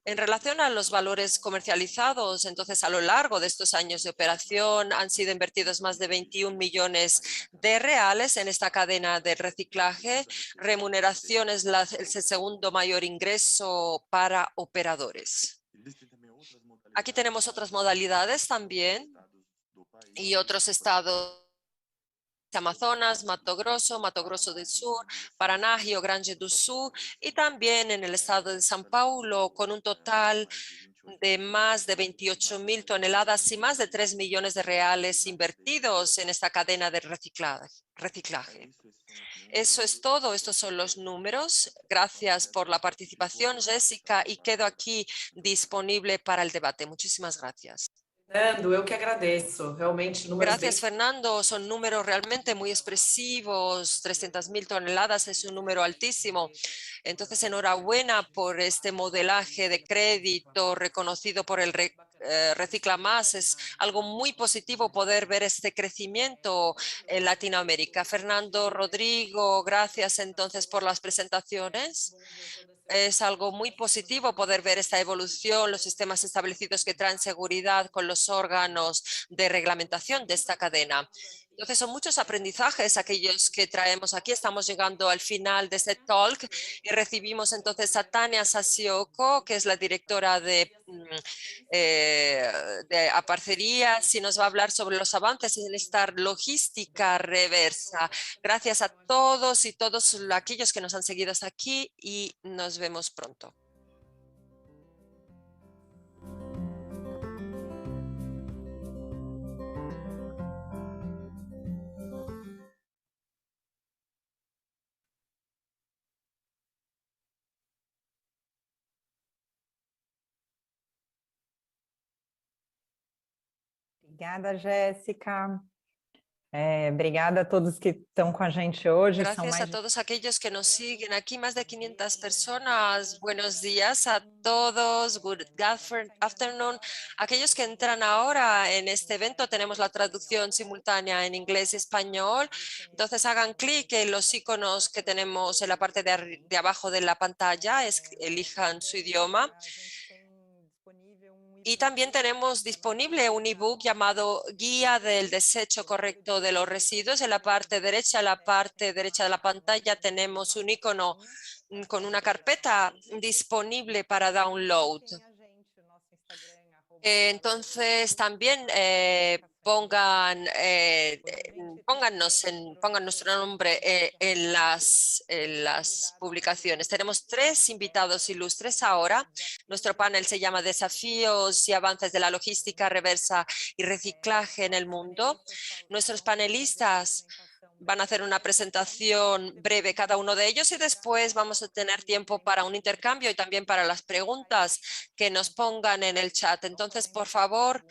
En relación a los valores comercializados, entonces a lo largo de estos años de operación han sido invertidos más de 21 millones de reales en esta cadena de reciclaje. Remuneración es el segundo mayor ingreso para operadores. Aquí tenemos otras modalidades también y otros estados: Amazonas, Mato Grosso do Sur, Paraná, Rio Grande do Sul, y también en el estado de São Paulo, con un total de más de 28.000 toneladas y más de 3 millones de reales invertidos en esta cadena de reciclaje. Eso es todo. Estos son los números. Gracias por la participación, Jessica, y quedo aquí disponible para el debate. Muchísimas gracias. Fernando, eu que agradeço. Realmente, números bem... Gracias, Fernando. Son números realmente muy expresivos. 300.000 toneladas es un número altísimo. Entonces, enhorabuena por este modelaje de crédito reconocido por el Recicla Más. Es algo muy positivo poder ver este crecimiento en Latinoamérica. Fernando, Rodrigo, gracias entonces por las presentaciones. Es algo muy positivo poder ver esta evolución, los sistemas establecidos que traen seguridad con los órganos de reglamentación de esta cadena. Entonces, son muchos aprendizajes aquellos que traemos aquí. Estamos llegando al final de este talk y recibimos entonces a Tania Sasioko, que es la directora de Aparcerías, y nos va a hablar sobre los avances en esta logística reversa. Gracias a todos y todos aquellos que nos han seguido hasta aquí y nos vemos pronto. Obrigada, Jéssica. Obrigada a todos que estão com a gente hoje. Gracias a todos aquellos que nos siguen aquí, más de 500 personas. Buenos días a todos. Good afternoon. Aquellos que entran ahora en este evento, tenemos la traducción simultánea en inglés y español. Entonces hagan clic en los iconos que tenemos en la parte de abajo de la pantalla, elijan su idioma. Y también tenemos disponible un ebook llamado Guía del desecho correcto de los residuos. En la parte derecha de la pantalla tenemos un icono con una carpeta disponible para download. Entonces también pongan nuestro nombre en las publicaciones. Tenemos 3 invitados ilustres ahora. Nuestro panel se llama Desafíos y avances de la logística reversa y reciclaje en el mundo. Nuestros panelistas van a hacer una presentación breve cada uno de ellos y después vamos a tener tiempo para un intercambio y también para las preguntas que nos pongan en el chat. Entonces, por favor,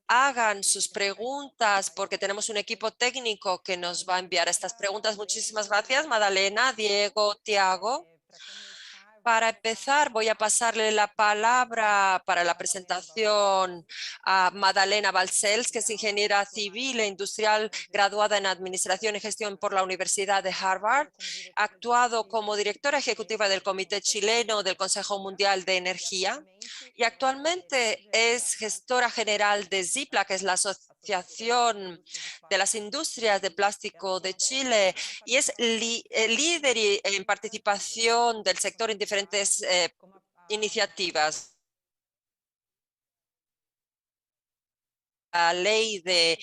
hagan sus preguntas porque tenemos un equipo técnico que nos va a enviar estas preguntas. Muchísimas gracias, Madalena, Diego, Tiago. Para empezar, voy a pasarle la palabra para la presentación a Madalena Balcells, que es ingeniera civil e industrial graduada en Administración y Gestión por la Universidad de Harvard. Ha actuado como directora ejecutiva del Comité Chileno del Consejo Mundial de Energía y actualmente es gestora general de ZIPLA, que es la Asociación de las Industrias de Plástico de Chile, y es líder en participación del sector en diferentes iniciativas. La ley de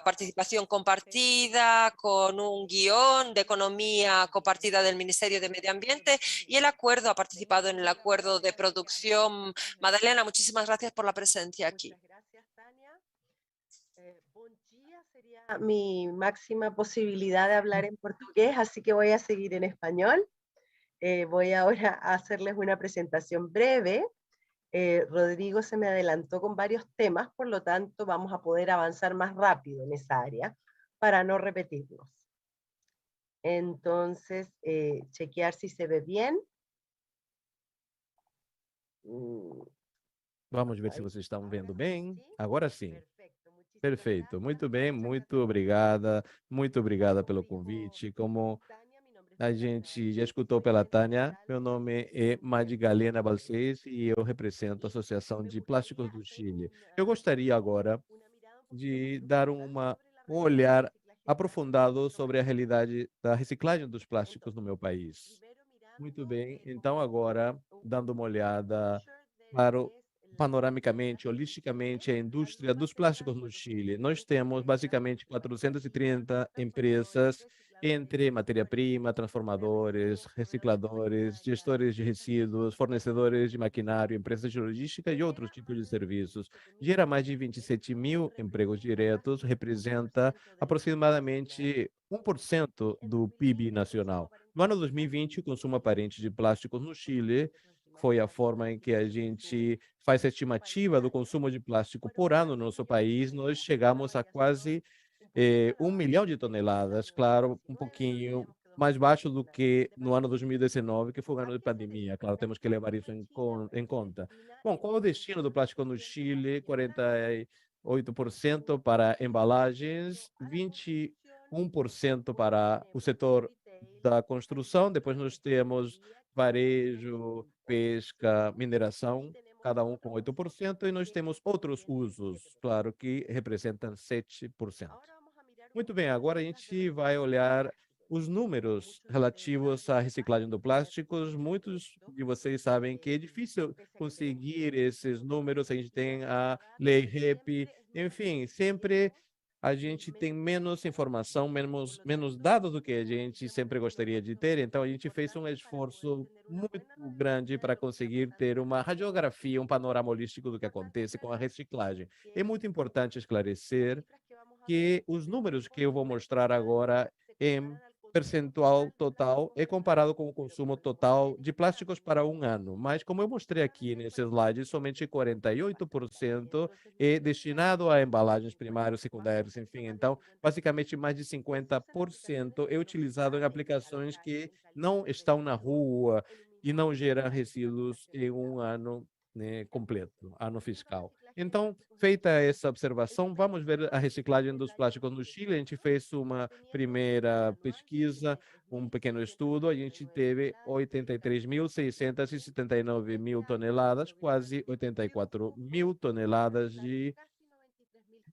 participación compartida con un guión de economía compartida del Ministerio de Medio Ambiente y el acuerdo, ha participado en el acuerdo de producción. Madalena, muchísimas gracias por la presencia aquí. Mi máxima posibilidad de hablar en portugués, así que voy a seguir en español. Voy ahora a hacerles una presentación breve. Rodrigo se me adelantó con varios temas, por lo tanto vamos a poder avanzar más rápido en esa área para no repetirnos. Entonces, chequear si se ve bien. Vamos ver se vocês estão vendo bem. Agora sim. Perfeito, muito bem, muito obrigada pelo convite. Como a gente já escutou pela Tânia, meu nome é Madgalena Balcells e eu represento a Associação de Plásticos do Chile. Eu gostaria agora de dar um olhar aprofundado sobre a realidade da reciclagem dos plásticos no meu país. Muito bem, então agora, dando uma olhada panoramicamente, holisticamente, a indústria dos plásticos no Chile. Nós temos basicamente 430 empresas entre matéria-prima, transformadores, recicladores, gestores de resíduos, fornecedores de maquinário, empresas de logística e outros tipos de serviços. Gera mais de 27 mil empregos diretos, representa aproximadamente 1% do PIB nacional. No ano 2020, o consumo aparente de plásticos no Chile foi a forma em que a gente faz a estimativa do consumo de plástico por ano no nosso país. Nós chegamos a quase 1 milhão de toneladas, claro, um pouquinho mais baixo do que no ano 2019, que foi um ano de pandemia. Claro, temos que levar isso em conta. Bom, qual é o destino do plástico no Chile? 48% para embalagens, 21% para o setor da construção. Depois nós temos varejo, pesca, mineração, cada um com 8%, e nós temos outros usos, claro, que representam 7%. Muito bem, agora a gente vai olhar os números relativos à reciclagem do plásticos. Muitos de vocês sabem que é difícil conseguir esses números. A gente tem a lei REP, enfim, sempre a gente tem menos informação, menos dados do que a gente sempre gostaria de ter. Então, a gente fez um esforço muito grande para conseguir ter uma radiografia, um panorama holístico do que acontece com a reciclagem. É muito importante esclarecer que os números que eu vou mostrar agora em percentual total é comparado com o consumo total de plásticos para um ano. Mas, como eu mostrei aqui nesse slide, somente 48% é destinado a embalagens primárias, secundárias, enfim. Então, basicamente, mais de 50% é utilizado em aplicações que não estão na rua e não geram resíduos em um ano, né, completo, ano fiscal. Então, feita essa observação, vamos ver a reciclagem dos plásticos no Chile. A gente fez uma primeira pesquisa, um pequeno estudo. A gente teve 83.679 mil toneladas, quase 84 mil toneladas de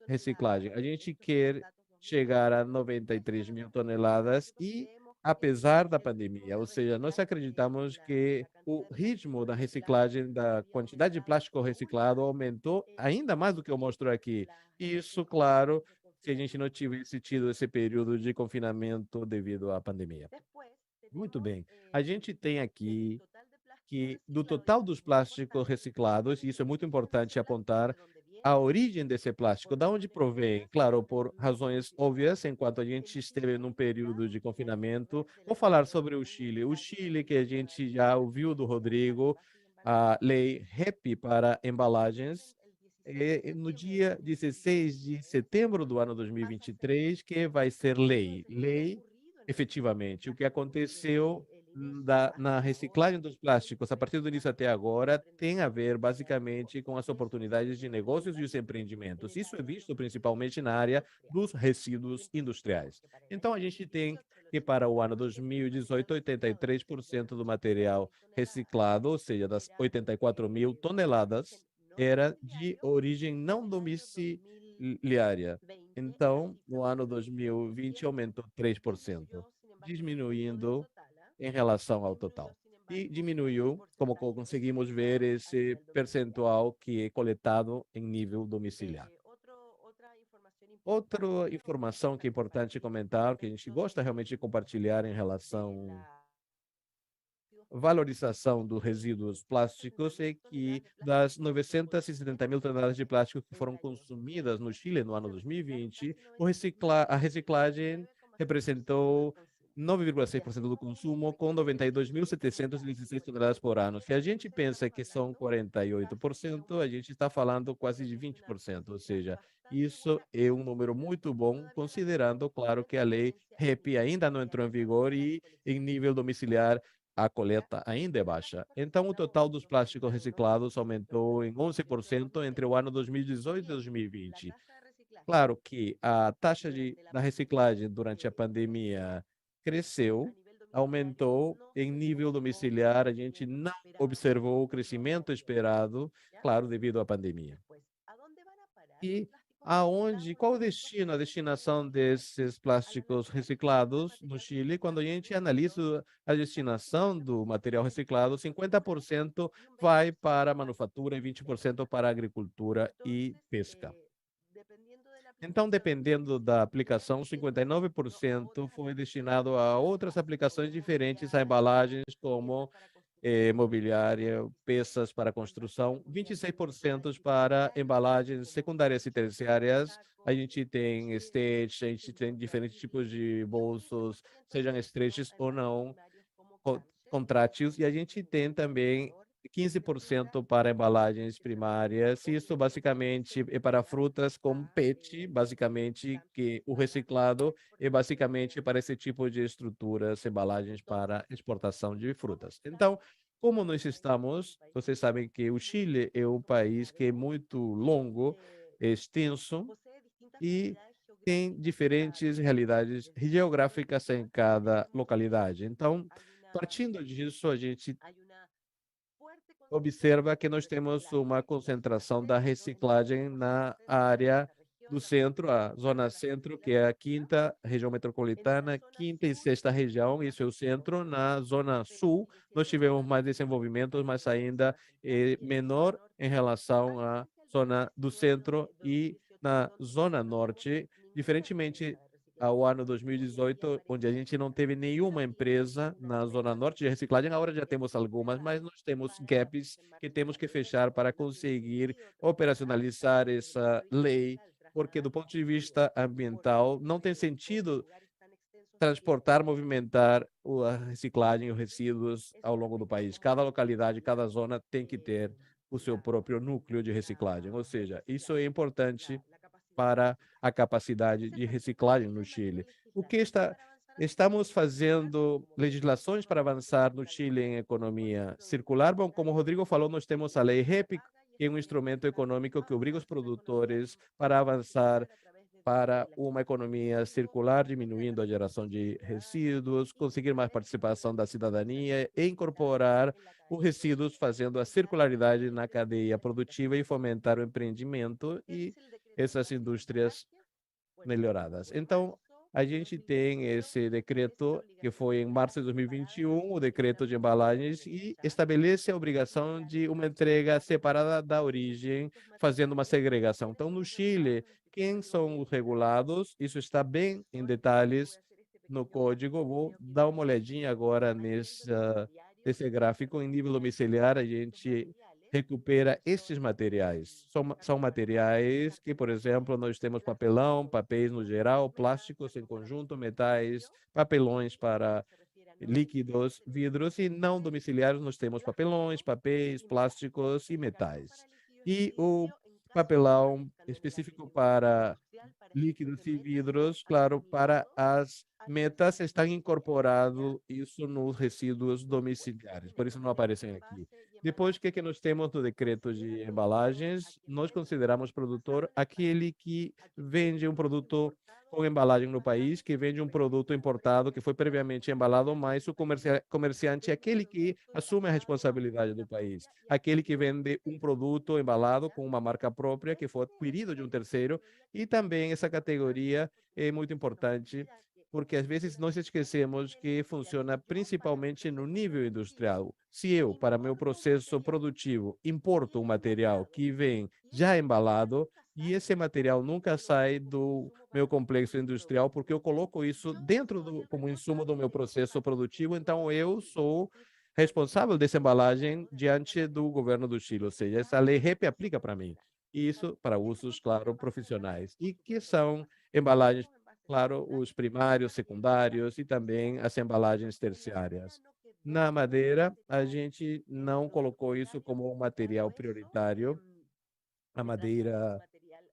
reciclagem. A gente quer chegar a 93 mil toneladas e apesar da pandemia, ou seja, nós acreditamos que o ritmo da reciclagem, da quantidade de plástico reciclado aumentou ainda mais do que eu mostro aqui. Isso, claro, se a gente não tivesse tido esse período de confinamento devido à pandemia. Muito bem. A gente tem aqui que do total dos plásticos reciclados, e isso é muito importante apontar, a origem desse plástico, da onde provém? Claro, por razões óbvias, enquanto a gente esteve num período de confinamento. Vou falar sobre o Chile. O Chile, que a gente já ouviu do Rodrigo, a lei REP para embalagens, é no dia 16 de setembro do ano 2023, que vai ser lei. Lei, efetivamente. O que aconteceu na reciclagem dos plásticos, a partir do início até agora, tem a ver basicamente com as oportunidades de negócios e os empreendimentos. Isso é visto principalmente na área dos resíduos industriais. Então, a gente tem que, para o ano 2018, 83% do material reciclado, ou seja, das 84 mil toneladas, era de origem não domiciliária. Então, no ano 2020, aumentou 3%, diminuindo em relação ao total. E diminuiu, como conseguimos ver, esse percentual que é coletado em nível domiciliar. Outra informação que é importante comentar, que a gente gosta realmente de compartilhar em relação valorização dos resíduos plásticos é que das 970 mil toneladas de plástico que foram consumidas no Chile no ano 2020, a reciclagem representou 9,6% do consumo, com 92.716 toneladas por ano. Se a gente pensa que são 48%, a gente está falando quase de 20%, ou seja, isso é um número muito bom, considerando, claro, que a lei REP ainda não entrou em vigor e, em nível domiciliar, a coleta ainda é baixa. Então, o total dos plásticos reciclados aumentou em 11% entre o ano 2018 e 2020. Claro que a taxa da reciclagem durante a pandemia cresceu, aumentou em nível domiciliar, a gente não observou o crescimento esperado, claro, devido à pandemia. E qual o destino, a destinação desses plásticos reciclados no Chile? Quando a gente analisa a destinação do material reciclado, 50% vai para a manufatura e 20% para a agricultura e pesca. Então, dependendo da aplicação, 59% foi destinado a outras aplicações diferentes a embalagens, como mobiliária, peças para construção, 26% para embalagens secundárias e terciárias. A gente tem stretch, a gente tem diferentes tipos de bolsos, sejam stretches ou não, contráteis, e a gente tem também 15% para embalagens primárias. Isso basicamente é para frutas com PET, basicamente, que o reciclado é basicamente para esse tipo de estruturas, embalagens para exportação de frutas. Então, como nós estamos, vocês sabem que o Chile é um país que é muito longo, é extenso e tem diferentes realidades geográficas em cada localidade. Então, partindo disso, a gente observa que nós temos uma concentração da reciclagem na área do centro, a zona centro, que é a quinta região metropolitana, quinta e sexta região, isso é o centro. Na zona sul, nós tivemos mais desenvolvimentos, mas ainda é menor em relação à zona do centro e na zona norte, diferentemente ao ano 2018, onde a gente não teve nenhuma empresa na Zona Norte de reciclagem. Agora já temos algumas, mas nós temos gaps que temos que fechar para conseguir operacionalizar essa lei, porque do ponto de vista ambiental não tem sentido transportar, movimentar a reciclagem, os resíduos ao longo do país. Cada localidade, cada zona tem que ter o seu próprio núcleo de reciclagem. Ou seja, isso é importante para a capacidade de reciclagem no Chile. Estamos fazendo legislações para avançar no Chile em economia circular? Bom, como o Rodrigo falou, nós temos a lei REP, que é um instrumento econômico que obriga os produtores para avançar para uma economia circular, diminuindo a geração de resíduos, conseguir mais participação da cidadania e incorporar os resíduos, fazendo a circularidade na cadeia produtiva e fomentar o empreendimento e essas indústrias melhoradas. Então, a gente tem esse decreto que foi em março de 2021, o decreto de embalagens, e estabelece a obrigação de uma entrega separada da origem, fazendo uma segregação. Então, no Chile, quem são os regulados? Isso está bem em detalhes no código. Vou dar uma olhadinha agora nesse gráfico. Em nível domiciliar, a gente recupera estes materiais. São materiais que, por exemplo, nós temos papelão, papéis no geral, plásticos em conjunto, metais, papelões para líquidos, vidros, e não domiciliários nós temos papelões, papéis, plásticos e metais. E o papelão específico para líquidos e vidros, claro, para as metas está incorporado isso nos resíduos domiciliares, por isso não aparecem aqui. Depois, o que nós temos no decreto de embalagens? Nós consideramos produtor aquele que vende um produto com embalagem no país, que vende um produto importado que foi previamente embalado, mas o comerciante é aquele que assume a responsabilidade do país, aquele que vende um produto embalado com uma marca própria que foi adquirido de um terceiro. E também essa categoria é muito importante, porque às vezes nós esquecemos que funciona principalmente no nível industrial. Se eu, para meu processo produtivo, importo um material que vem já embalado, e esse material nunca sai do meu complexo industrial, porque eu coloco isso como insumo do meu processo produtivo, então eu sou responsável dessa embalagem diante do governo do Chile, ou seja, essa lei REP aplica para mim. Isso para usos, claro, profissionais. E que são embalagens, claro, os primários, secundários e também as embalagens terciárias. Na madeira, a gente não colocou isso como um material prioritário. A madeira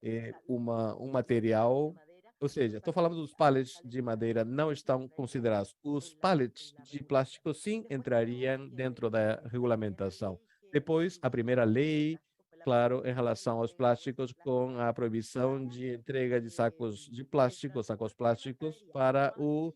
é um material, ou seja, estou falando dos pallets de madeira, não estão considerados. Os pallets de plástico, sim, entrariam dentro da regulamentação. Depois, a primeira lei, claro, em relação aos plásticos, com a proibição de entrega de sacos plásticos para o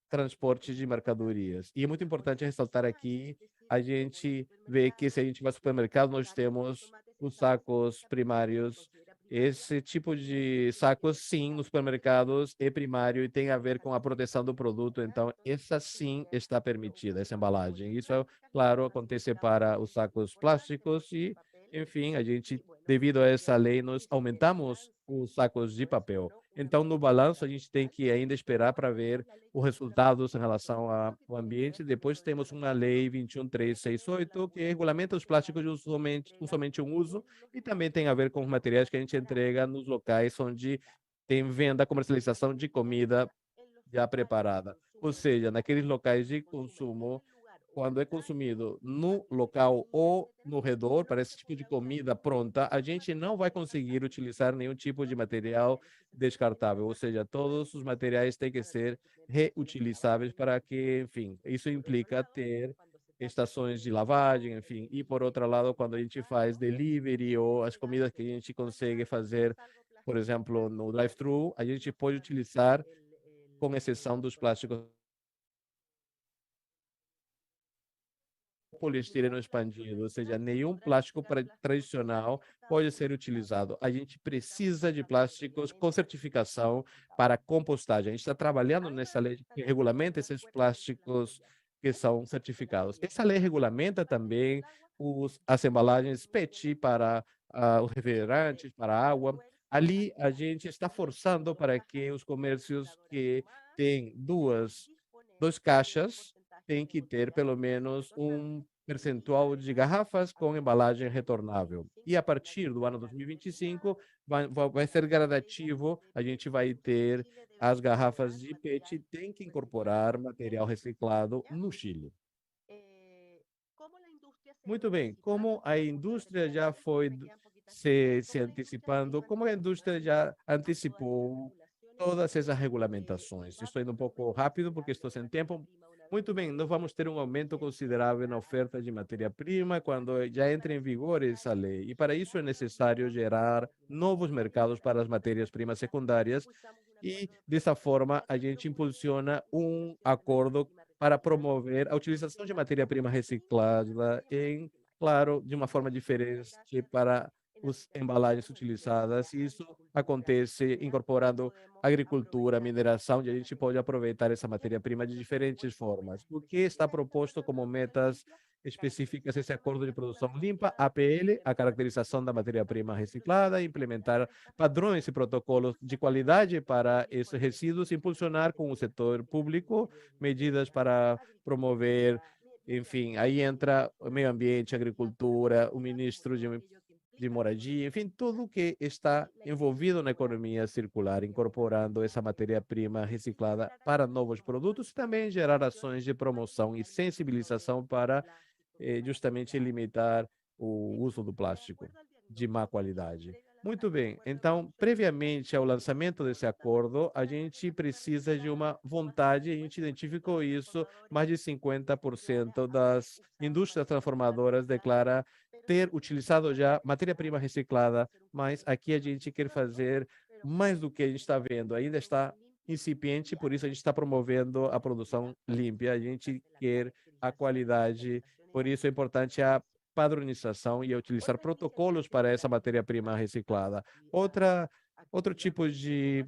transporte de mercadorias. E é muito importante ressaltar aqui, a gente vê que se a gente vai ao supermercado, nós temos os sacos primários. Esse tipo de sacos, sim, nos supermercados é primário e tem a ver com a proteção do produto. Então, essa sim está permitida, essa embalagem. Isso, claro, acontece para os sacos plásticos e, enfim, a gente, devido a essa lei, nós aumentamos os sacos de papel. Então, no balanço, a gente tem que ainda esperar para ver os resultados em relação ao ambiente. Depois temos uma lei 21368, que regulamenta os plásticos de somente um uso, e também tem a ver com os materiais que a gente entrega nos locais onde tem venda, comercialização de comida já preparada. Ou seja, naqueles locais de consumo quando é consumido no local ou no redor, para esse tipo de comida pronta, a gente não vai conseguir utilizar nenhum tipo de material descartável, ou seja, todos os materiais têm que ser reutilizáveis para que, enfim, isso implica ter estações de lavagem, enfim, e por outro lado, quando a gente faz delivery ou as comidas que a gente consegue fazer, por exemplo, no drive-thru, a gente pode utilizar, com exceção dos plásticos poliestireno expandido, ou seja, nenhum plástico tradicional pode ser utilizado. A gente precisa de plásticos com certificação para compostagem. A gente está trabalhando nessa lei que regulamenta esses plásticos que são certificados. Essa lei regulamenta também as embalagens PET para os refrigerantes, para a água. Ali, a gente está forçando para que os comércios que têm duas caixas têm que ter pelo menos um percentual de garrafas com embalagem retornável. E a partir do ano 2025, vai ser gradativo, a gente vai ter as garrafas de PET, tem que incorporar material reciclado no Chile. Muito bem, como a indústria já foi se antecipando, como a indústria já antecipou todas essas regulamentações. Estou indo um pouco rápido porque estou sem tempo. Muito bem, nós vamos ter um aumento considerável na oferta de matéria-prima quando já entre em vigor essa lei. E para isso é necessário gerar novos mercados para as matérias-primas secundárias e, dessa forma, a gente impulsiona um acordo para promover a utilização de matéria-prima reciclada claro, de uma forma diferente para as embalagens utilizadas. Isso acontece incorporando agricultura, mineração, onde a gente pode aproveitar essa matéria-prima de diferentes formas. O que está proposto como metas específicas esse acordo de produção limpa, APL, a caracterização da matéria-prima reciclada, implementar padrões e protocolos de qualidade para esses resíduos, impulsionar com o setor público medidas para promover, enfim, aí entra o meio ambiente, agricultura, o ministro de moradia, enfim, tudo que está envolvido na economia circular, incorporando essa matéria-prima reciclada para novos produtos e também gerar ações de promoção e sensibilização para justamente limitar o uso do plástico de má qualidade. Muito bem, então, previamente ao lançamento desse acordo, a gente precisa de uma vontade, a gente identificou isso, mais de 50% das indústrias transformadoras declara ter utilizado já matéria-prima reciclada, mas aqui a gente quer fazer mais do que a gente está vendo, ainda está incipiente, por isso a gente está promovendo a produção limpa, a gente quer a qualidade, por isso é importante a padronização e a utilizar protocolos para essa matéria-prima reciclada. Outro tipo de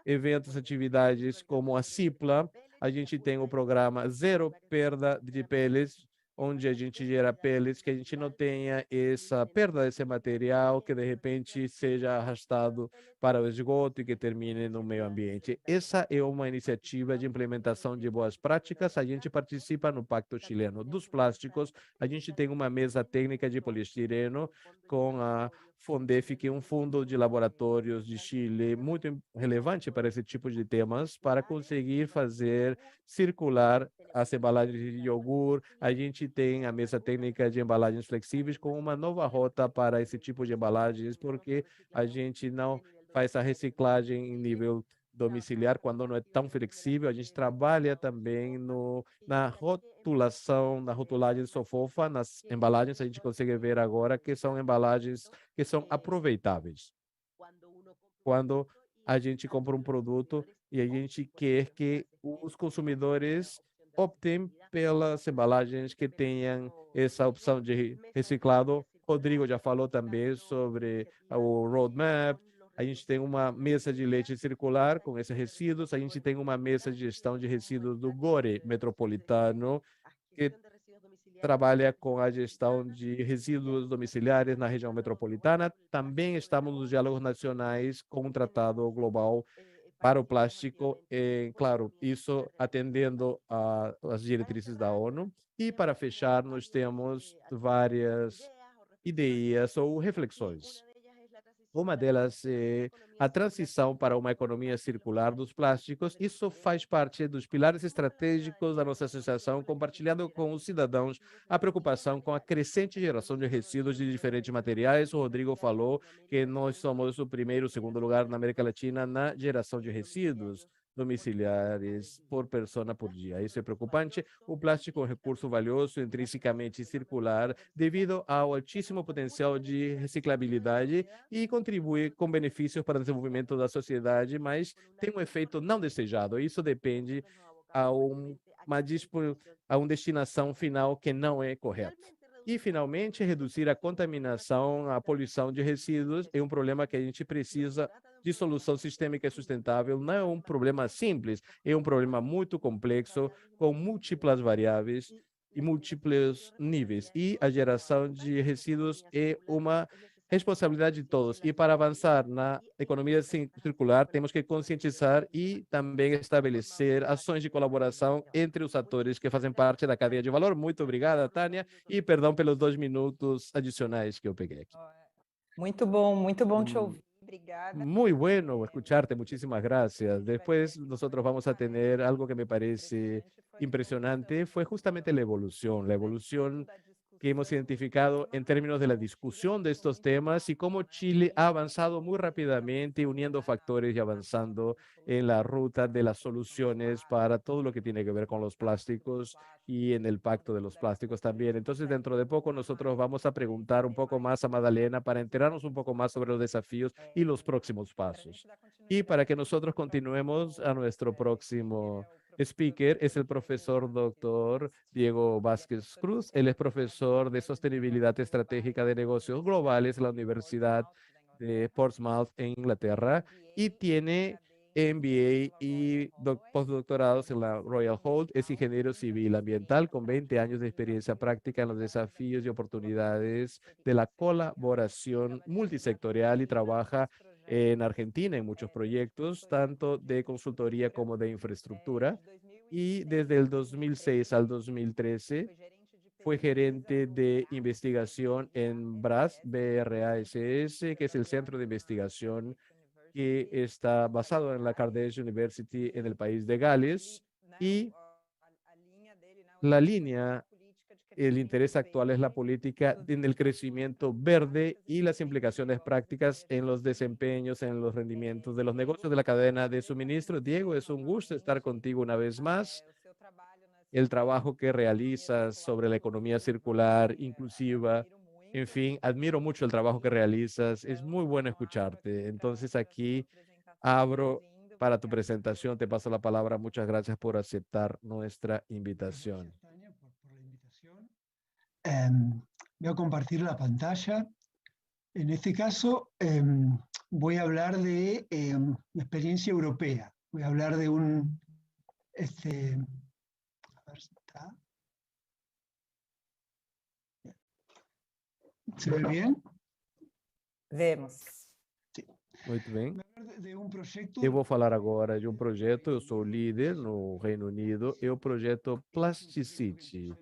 eventos, atividades como a CIPLA, a gente tem o programa Zero Perda de Pellets, onde a gente gera pellets, que a gente não tenha essa perda desse material, que de repente seja arrastado para o esgoto e que termine no meio ambiente. Essa é uma iniciativa de implementação de boas práticas. A gente participa no Pacto Chileno dos Plásticos. A gente tem uma mesa técnica de poliestireno com a FONDEF, que é um fundo de laboratórios de Chile muito relevante para esse tipo de temas, para conseguir fazer circular as embalagens de iogurte. A gente tem a mesa técnica de embalagens flexíveis com uma nova rota para esse tipo de embalagens, porque a gente não faz a reciclagem em nível domiciliar quando não é tão flexível. A gente trabalha também na rotulação, na rotulagem sofofa, nas embalagens. A gente consegue ver agora que são embalagens que são aproveitáveis. Quando a gente compra um produto e a gente quer que os consumidores optem pelas embalagens que tenham essa opção de reciclado. Rodrigo já falou também sobre o roadmap. A gente tem uma mesa de leite circular com esses resíduos. A gente tem uma mesa de gestão de resíduos do GORE metropolitano, que trabalha com a gestão de resíduos domiciliares na região metropolitana. Também estamos nos diálogos nacionais com um tratado global para o plástico, claro, isso atendendo às diretrizes da ONU. E para fechar, nós temos várias ideias ou reflexões. Uma delas é a transição para uma economia circular dos plásticos. Isso faz parte dos pilares estratégicos da nossa associação, compartilhando com os cidadãos a preocupação com a crescente geração de resíduos de diferentes materiais. O Rodrigo falou que nós somos o primeiro, o segundo lugar na América Latina na geração de resíduos domiciliares por persona por dia. Isso é preocupante. O plástico é um recurso valioso, intrinsecamente circular, devido ao altíssimo potencial de reciclabilidade e contribui com benefícios para o desenvolvimento da sociedade, mas tem um efeito não desejado. Isso depende a uma destinação final que não é correta. E, finalmente, reduzir a contaminação, a poluição de resíduos é um problema que a gente precisa de solução sistêmica e sustentável. Não é um problema simples, é um problema muito complexo, com múltiplas variáveis e múltiplos níveis. E a geração de resíduos é uma responsabilidade de todos. E para avançar na economia circular, temos que conscientizar e também estabelecer ações de colaboração entre os atores que fazem parte da cadeia de valor. Muito obrigada, Tânia, e perdão pelos 2 minutos adicionais que eu peguei aqui. Muito bom te ouvir. Obrigada. Muy bueno escucharte, muchísimas gracias. Después nosotros vamos a tener algo que me parece impresionante, fue justamente la evolución que hemos identificado en términos de la discusión de estos temas y cómo Chile ha avanzado muy rápidamente, uniendo factores y avanzando en la ruta de las soluciones para todo lo que tiene que ver con los plásticos y en el pacto de los plásticos también. Entonces, dentro de poco nosotros vamos a preguntar un poco más a Madalena para enterarnos un poco más sobre los desafíos y los próximos pasos. Y para que nosotros continuemos a nuestro próximo speaker es el profesor doctor Diego Vázquez Cruz. Él es profesor de sostenibilidad estratégica de negocios globales en la Universidad de Portsmouth en Inglaterra y tiene MBA y postdoctorados en la Royal Holt. Es ingeniero civil ambiental con 20 años de experiencia práctica en los desafíos y oportunidades de la colaboración multisectorial y trabaja en Argentina en muchos proyectos, tanto de consultoría como de infraestructura. Y desde el 2006 al 2013 fue gerente de investigación en BRASS, BRASS, que es el centro de investigación que está basado en la Carnegie University en el país de Gales. Y la línea, el interés actual es la política en el crecimiento verde y las implicaciones prácticas en los desempeños, en los rendimientos de los negocios de la cadena de suministro. Diego, es un gusto estar contigo una vez más. El trabajo que realizas sobre la economía circular, inclusiva, en fin, admiro mucho el trabajo que realizas. Es muy bueno escucharte. Entonces aquí abro para tu presentación. Te paso la palabra. Muchas gracias por aceptar nuestra invitación. Gracias, Tania, por la invitación. Voy a compartir la pantalla. En este caso, voy a hablar de experiencia europea. Voy a hablar de un... a ver si está. ¿Se ve bien? Vemos. Muito bem. De um projeto... Eu vou falar agora de um projeto. Eu sou líder no Reino Unido. É o projeto Plasticity.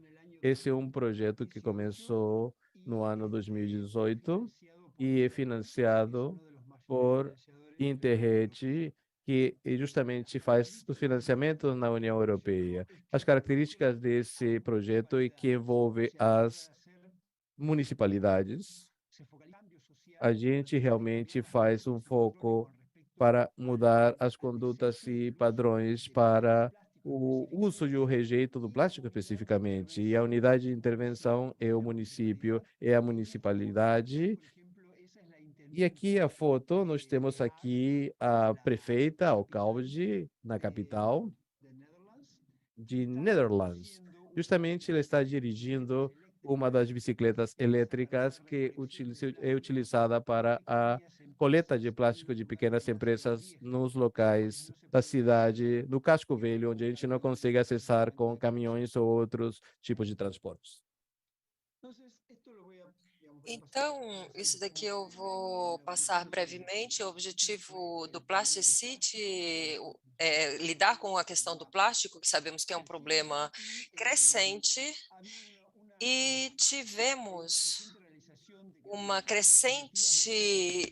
Esse é um projeto que começou no ano 2018 e é financiado por Interreg, que justamente faz o financiamento na União Europeia. As características desse projeto é que envolve as municipalidades. A gente realmente faz um foco para mudar as condutas e padrões para o uso e o rejeito do plástico especificamente. E a unidade de intervenção é o município, é a municipalidade. E aqui a foto, nós temos aqui a prefeita, alcalde, na capital de Netherlands. Justamente ela está dirigindo uma das bicicletas elétricas que é utilizada para a coleta de plástico de pequenas empresas nos locais da cidade, do Casco Velho, onde a gente não consegue acessar com caminhões ou outros tipos de transportes. Então, isso daqui eu vou passar brevemente. O objetivo do Plasticity é lidar com a questão do plástico, que sabemos que é um problema crescente, e tivemos uma crescente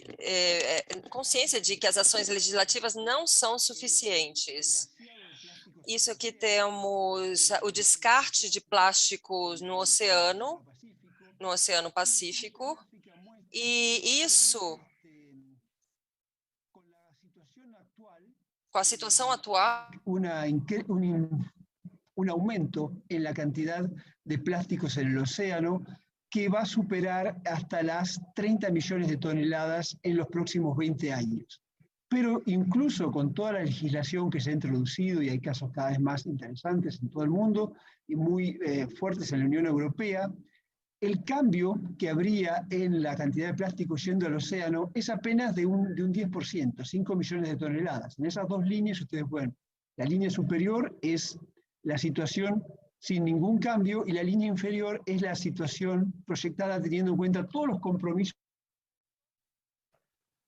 consciência de que as ações legislativas não são suficientes. Isso aqui temos o descarte de plásticos no Oceano Pacífico, e isso, com a situação atual, un aumento en la cantidad de plásticos en el océano que va a superar hasta las 30 millones de toneladas en los próximos 20 años. Pero incluso con toda la legislación que se ha introducido, y hay casos cada vez más interesantes en todo el mundo y muy fuertes en la Unión Europea, el cambio que habría en la cantidad de plástico yendo al océano es apenas de un 10%, 5 millones de toneladas. En esas dos líneas ustedes pueden, la línea superior es la situación sin ningún cambio y la línea inferior es la situación proyectada teniendo en cuenta todos los compromisos.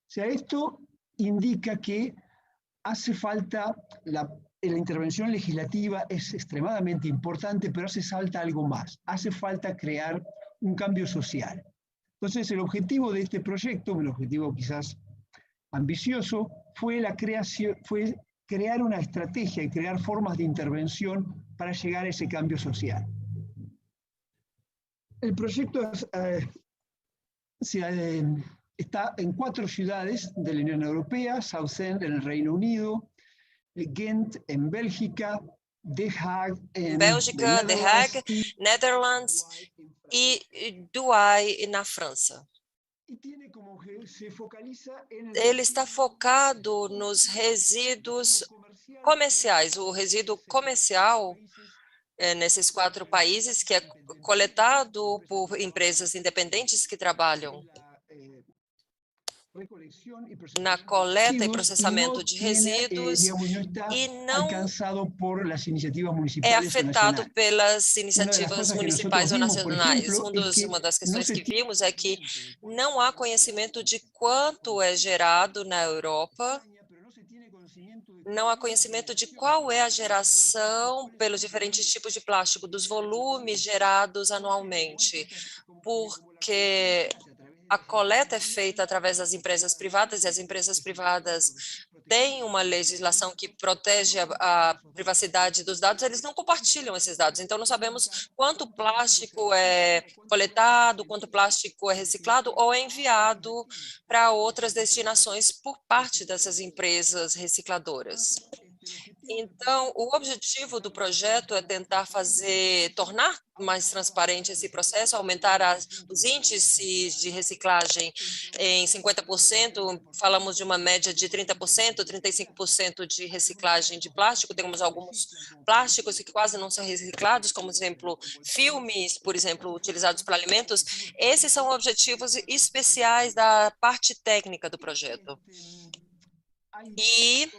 O sea, esto indica que hace falta, la intervención legislativa es extremadamente importante, pero hace falta algo más. Hace falta crear un cambio social. Entonces, el objetivo de este proyecto, un objetivo quizás ambicioso, fue crear una estrategia y crear formas de intervención para llegar a ese cambio social. El proyecto está en 4 ciudades de la Unión Europea: Southend en el Reino Unido, Ghent en Bélgica, The Hague en Bélgica, The Hague, Netherlands e Douai, na França. Ele está focado nos resíduos comerciais. O resíduo comercial nesses 4 países, que é coletado por empresas independentes que trabalham na coleta e processamento de resíduos e não é afetado pelas iniciativas municipais ou nacionais. Uma das questões que vimos é que não há conhecimento de quanto é gerado na Europa, não há conhecimento de qual é a geração pelos diferentes tipos de plástico, dos volumes gerados anualmente, porque a coleta é feita através das empresas privadas e as empresas privadas têm uma legislação que protege a privacidade dos dados, eles não compartilham esses dados. Então, não sabemos quanto plástico é coletado, quanto plástico é reciclado ou é enviado para outras destinações por parte dessas empresas recicladoras. Então, o objetivo do projeto é tentar tornar mais transparente esse processo, aumentar os índices de reciclagem em 50%, falamos de uma média de 30%, 35% de reciclagem de plástico. Temos alguns plásticos que quase não são reciclados, como, por exemplo, filmes, por exemplo, utilizados para alimentos. Esses são objetivos especiais da parte técnica do projeto. E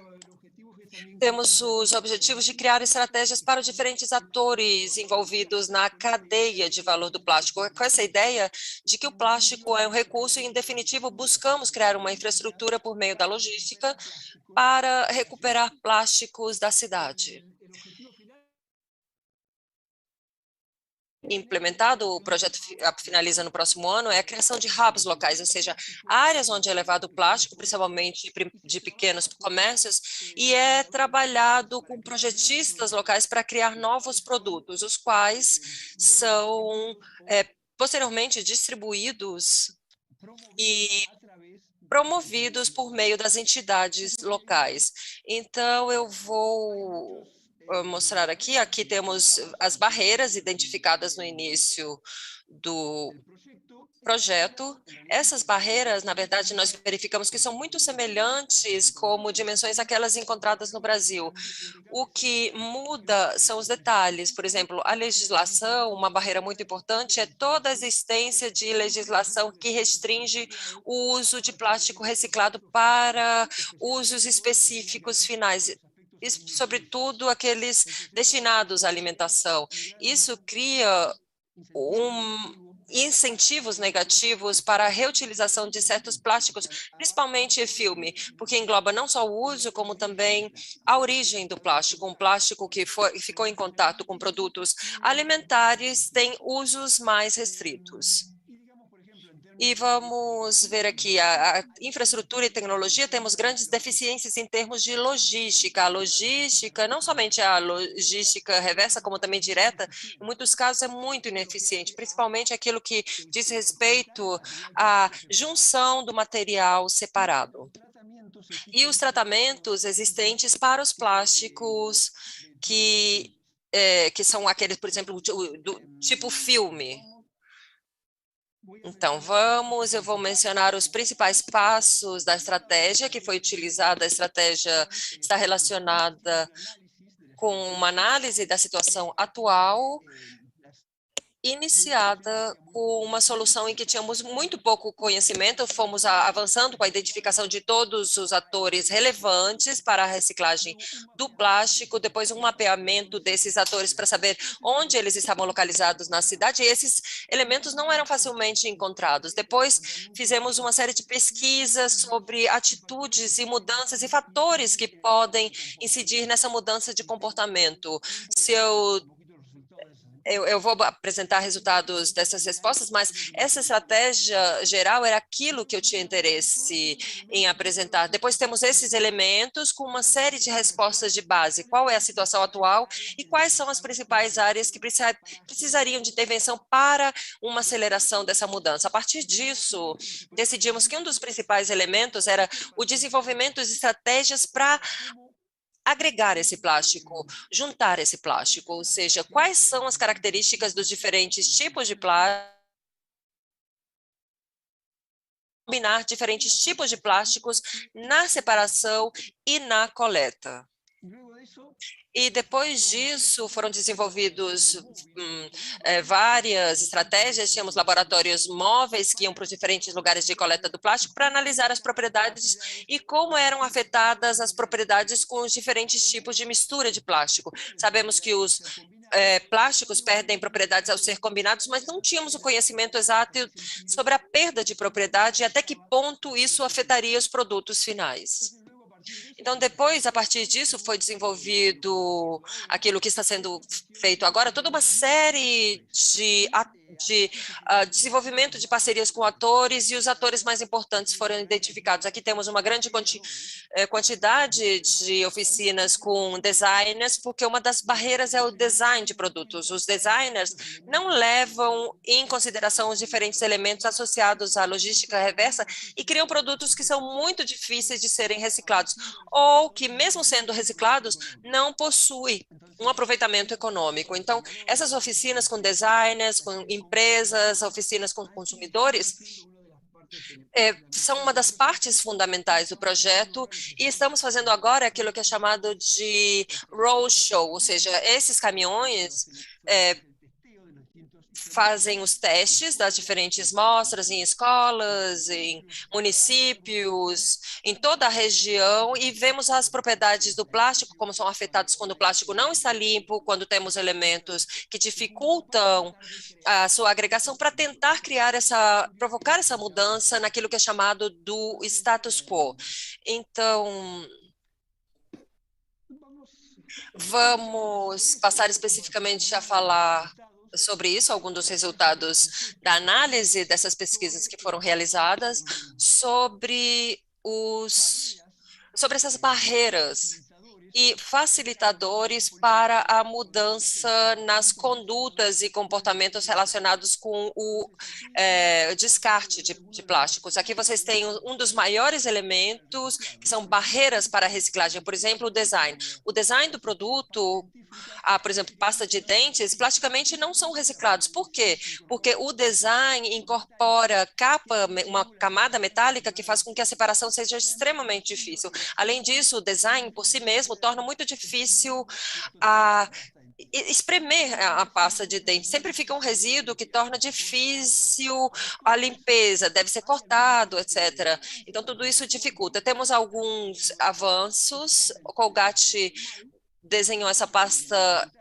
temos os objetivos de criar estratégias para os diferentes atores envolvidos na cadeia de valor do plástico, com essa ideia de que o plástico é um recurso e, em definitivo, buscamos criar uma infraestrutura por meio da logística para recuperar plásticos da cidade. Implementado, o projeto finaliza no próximo ano, é a criação de hubs locais, ou seja, áreas onde é levado plástico, principalmente de pequenos comércios, e é trabalhado com projetistas locais para criar novos produtos, os quais são posteriormente distribuídos e promovidos por meio das entidades locais. Então, eu vou mostrar aqui. Aqui temos as barreiras identificadas no início do projeto. Essas barreiras, na verdade, nós verificamos que são muito semelhantes como dimensões àquelas encontradas no Brasil. O que muda são os detalhes. Por exemplo, a legislação, uma barreira muito importante é toda a existência de legislação que restringe o uso de plástico reciclado para usos específicos finais, e, sobretudo, aqueles destinados à alimentação. Isso cria incentivos negativos para a reutilização de certos plásticos, principalmente filme, porque engloba não só o uso, como também a origem do plástico. Um plástico que ficou em contato com produtos alimentares tem usos mais restritos. E vamos ver aqui, a infraestrutura e tecnologia, temos grandes deficiências em termos de logística. A logística, não somente a logística reversa, como também direta, em muitos casos é muito ineficiente, principalmente aquilo que diz respeito à junção do material separado. E os tratamentos existentes para os plásticos que são aqueles, por exemplo, do tipo filme. Então, eu vou mencionar os principais passos da estratégia que foi utilizada. A estratégia está relacionada com uma análise da situação atual, iniciada com uma solução em que tínhamos muito pouco conhecimento, fomos avançando com a identificação de todos os atores relevantes para a reciclagem do plástico, depois um mapeamento desses atores para saber onde eles estavam localizados na cidade, e esses elementos não eram facilmente encontrados. Depois fizemos uma série de pesquisas sobre atitudes e mudanças e fatores que podem incidir nessa mudança de comportamento. Se eu vou apresentar resultados dessas respostas, mas essa estratégia geral era aquilo que eu tinha interesse em apresentar. Depois temos esses elementos com uma série de respostas de base. Qual é a situação atual e quais são as principais áreas que precisariam de intervenção para uma aceleração dessa mudança? A partir disso, decidimos que um dos principais elementos era o desenvolvimento de estratégias para agregar esse plástico, juntar esse plástico, ou seja, quais são as características dos diferentes tipos de plástico, combinar diferentes tipos de plásticos na separação e na coleta. E depois disso foram desenvolvidos várias estratégias, tínhamos laboratórios móveis que iam para os diferentes lugares de coleta do plástico para analisar as propriedades e como eram afetadas as propriedades com os diferentes tipos de mistura de plástico. Sabemos que os plásticos perdem propriedades ao ser combinados, mas não tínhamos o conhecimento exato sobre a perda de propriedade e até que ponto isso afetaria os produtos finais. Então, depois, a partir disso, foi desenvolvido aquilo que está sendo feito agora, toda uma série de desenvolvimento de parcerias com atores, e os atores mais importantes foram identificados. Aqui temos uma grande quantidade de oficinas com designers, porque uma das barreiras é o design de produtos. Os designers não levam em consideração os diferentes elementos associados à logística reversa e criam produtos que são muito difíceis de serem reciclados, ou que, mesmo sendo reciclados, não possuem um aproveitamento econômico. Então, essas oficinas com designers, com empresas, oficinas com consumidores, são uma das partes fundamentais do projeto, e estamos fazendo agora aquilo que é chamado de roadshow, ou seja, esses caminhões fazem os testes das diferentes mostras em escolas, em municípios, em toda a região, e vemos as propriedades do plástico, como são afetados quando o plástico não está limpo, quando temos elementos que dificultam a sua agregação, para tentar provocar essa mudança naquilo que é chamado do status quo. Então, vamos passar especificamente a falar sobre isso, alguns dos resultados da análise dessas pesquisas que foram realizadas, sobre essas barreiras e facilitadores para a mudança nas condutas e comportamentos relacionados com o descarte de plásticos. Aqui vocês têm um dos maiores elementos, que são barreiras para a reciclagem, por exemplo, o design. O design do produto, por exemplo, pasta de dentes, plasticamente não são reciclados. Por quê? Porque o design incorpora uma camada metálica que faz com que a separação seja extremamente difícil. Além disso, o design por si mesmo torna muito difícil espremer a pasta de dente. Sempre fica um resíduo que torna difícil a limpeza, deve ser cortado, etc. Então, tudo isso dificulta. Temos alguns avanços. O Colgate desenhou essa pasta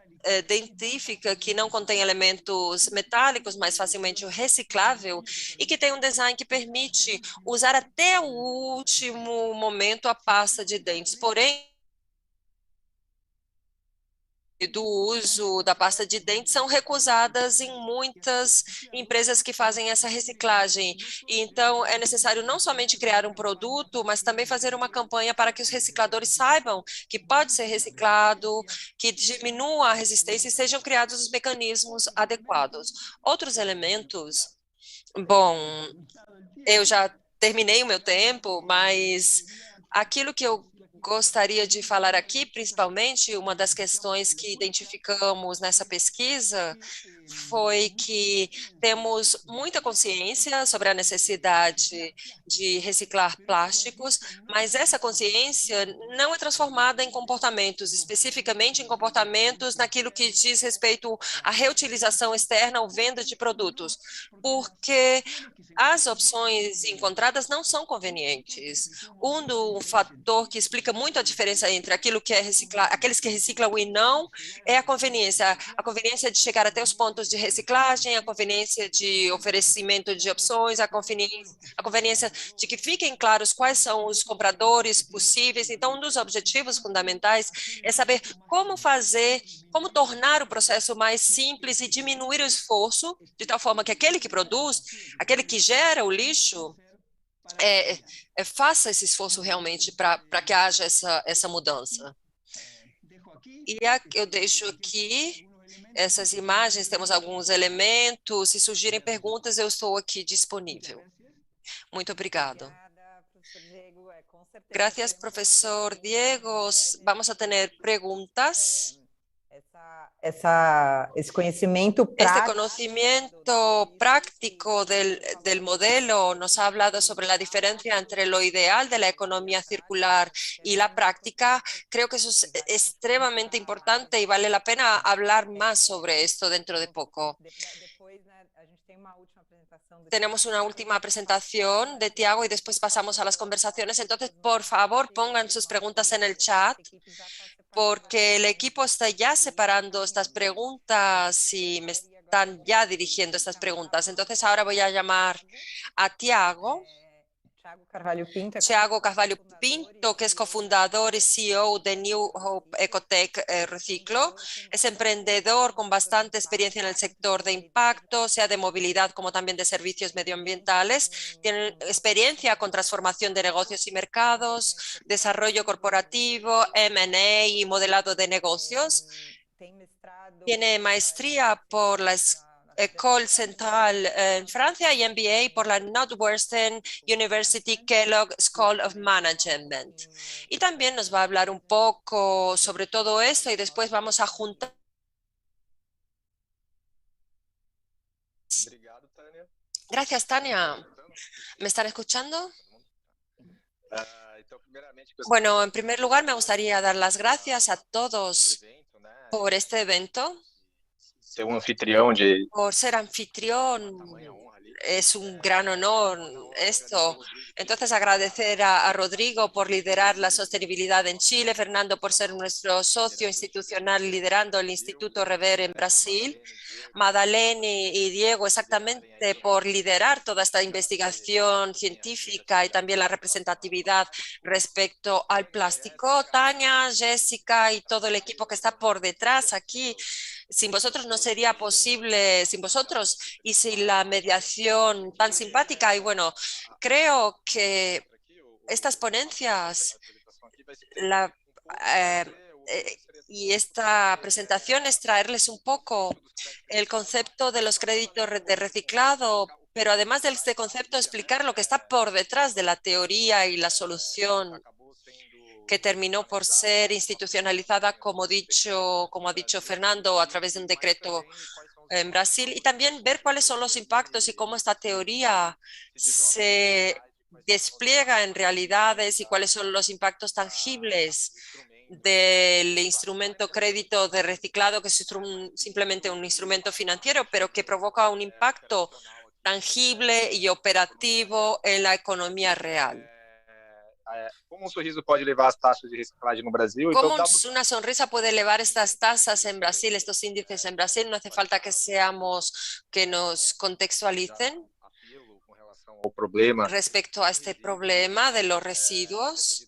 dentífica que não contém elementos metálicos, mas facilmente reciclável, e que tem um design que permite usar até o último momento a pasta de dentes. Porém, do uso da pasta de dente são recusadas em muitas empresas que fazem essa reciclagem. E, então, é necessário não somente criar um produto, mas também fazer uma campanha para que os recicladores saibam que pode ser reciclado, que diminua a resistência e sejam criados os mecanismos adequados. Outros elementos, bom, eu já terminei o meu tempo, mas aquilo que eu gostaria de falar aqui, principalmente, uma das questões que identificamos nessa pesquisa foi que temos muita consciência sobre a necessidade de reciclar plásticos, mas essa consciência não é transformada em comportamentos, especificamente em comportamentos naquilo que diz respeito à reutilização externa ou venda de produtos, porque as opções encontradas não são convenientes. Um fator que explica muito a diferença entre aquilo que é reciclar, aqueles que reciclam e não, é a conveniência de chegar até os pontos de reciclagem, a conveniência de oferecimento de opções, a conveniência de que fiquem claros quais são os compradores possíveis. Então, um dos objetivos fundamentais é saber como fazer, como tornar o processo mais simples e diminuir o esforço, de tal forma que aquele que produz, aquele que gera o lixo, faça esse esforço realmente para que haja essa mudança. E eu deixo aqui essas imagens, temos alguns elementos, se surgirem perguntas, eu estou aqui disponível. Muito obrigado. Gracias, profesor Diego. Vamos a tener preguntas. Esse conhecimento Este prático. conocimiento práctico del modelo nos ha hablado sobre la diferencia entre lo ideal de la economía circular y la práctica. Creo que eso es extremadamente importante y vale la pena hablar más sobre esto dentro de poco. Tenemos una última presentación de Tiago y después pasamos a las conversaciones. Entonces, por favor, pongan sus preguntas en el chat, porque el equipo está ya separando estas preguntas y me están ya dirigiendo estas preguntas. Entonces, ahora voy a llamar a Tiago Carvalho Pinto, que es cofundador y CEO de New Hope Ecotech Reciclo. Es emprendedor con bastante experiencia en el sector de impacto, sea de movilidad como también de servicios medioambientales. Tiene experiencia con transformación de negocios y mercados, desarrollo corporativo, M&A y modelado de negocios. Tiene maestría por la École Centrale en Francia y MBA por la Northwestern University Kellogg School of Management. Y también nos va a hablar un poco sobre todo esto y después vamos a juntar. Gracias, Tania. ¿Me están escuchando? Bueno, en primer lugar me gustaría dar las gracias a todos por este evento. Por ser anfitrión, es un gran honor esto. Entonces, agradecer a Rodrigo por liderar la sostenibilidad en Chile, Fernando por ser nuestro socio institucional liderando el Instituto Rever en Brasil, Madalene y Diego exactamente por liderar toda esta investigación científica y también la representatividad respecto al plástico, Tania, Jessica y todo el equipo que está por detrás aquí. Sin vosotros no sería posible, sin vosotros y sin la mediación tan simpática. Y bueno, creo que estas ponencias y esta presentación es traerles un poco el concepto de los créditos de reciclado, pero además de este concepto explicar lo que está por detrás de la teoría y la solución que terminó por ser institucionalizada, como ha dicho Fernando, a través de un decreto en Brasil, y también ver cuáles son los impactos y cómo esta teoría se despliega en realidades y cuáles son los impactos tangibles del instrumento crédito de reciclado, que es simplemente un instrumento financiero, pero que provoca un impacto tangible y operativo en la economía real. ¿Cómo un sorriso puede elevar las tasas de reciclaje en Brasil? ¿Cómo una sonrisa puede elevar estas tasas en Brasil, estos índices en Brasil? No hace falta que nos contextualicen respecto a este problema de los residuos.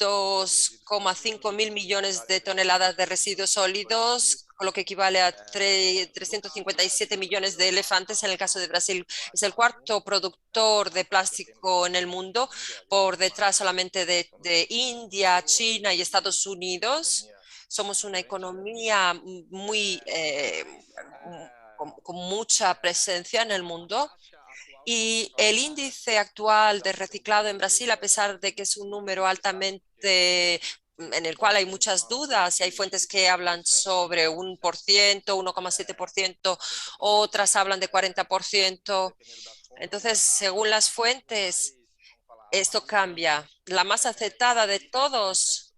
2,5 mil millones de toneladas de residuos sólidos, lo que equivale a 357 millones de elefantes. En el caso de Brasil, es el cuarto productor de plástico en el mundo, por detrás solamente de India, China y Estados Unidos. Somos una economía muy con mucha presencia en el mundo. Y el índice actual de reciclado en Brasil, a pesar de que es un número altamente en el cual hay muchas dudas y hay fuentes que hablan sobre 1%, 1,7%, otras hablan de 40%. Entonces, según las fuentes, esto cambia. La más aceptada de todos,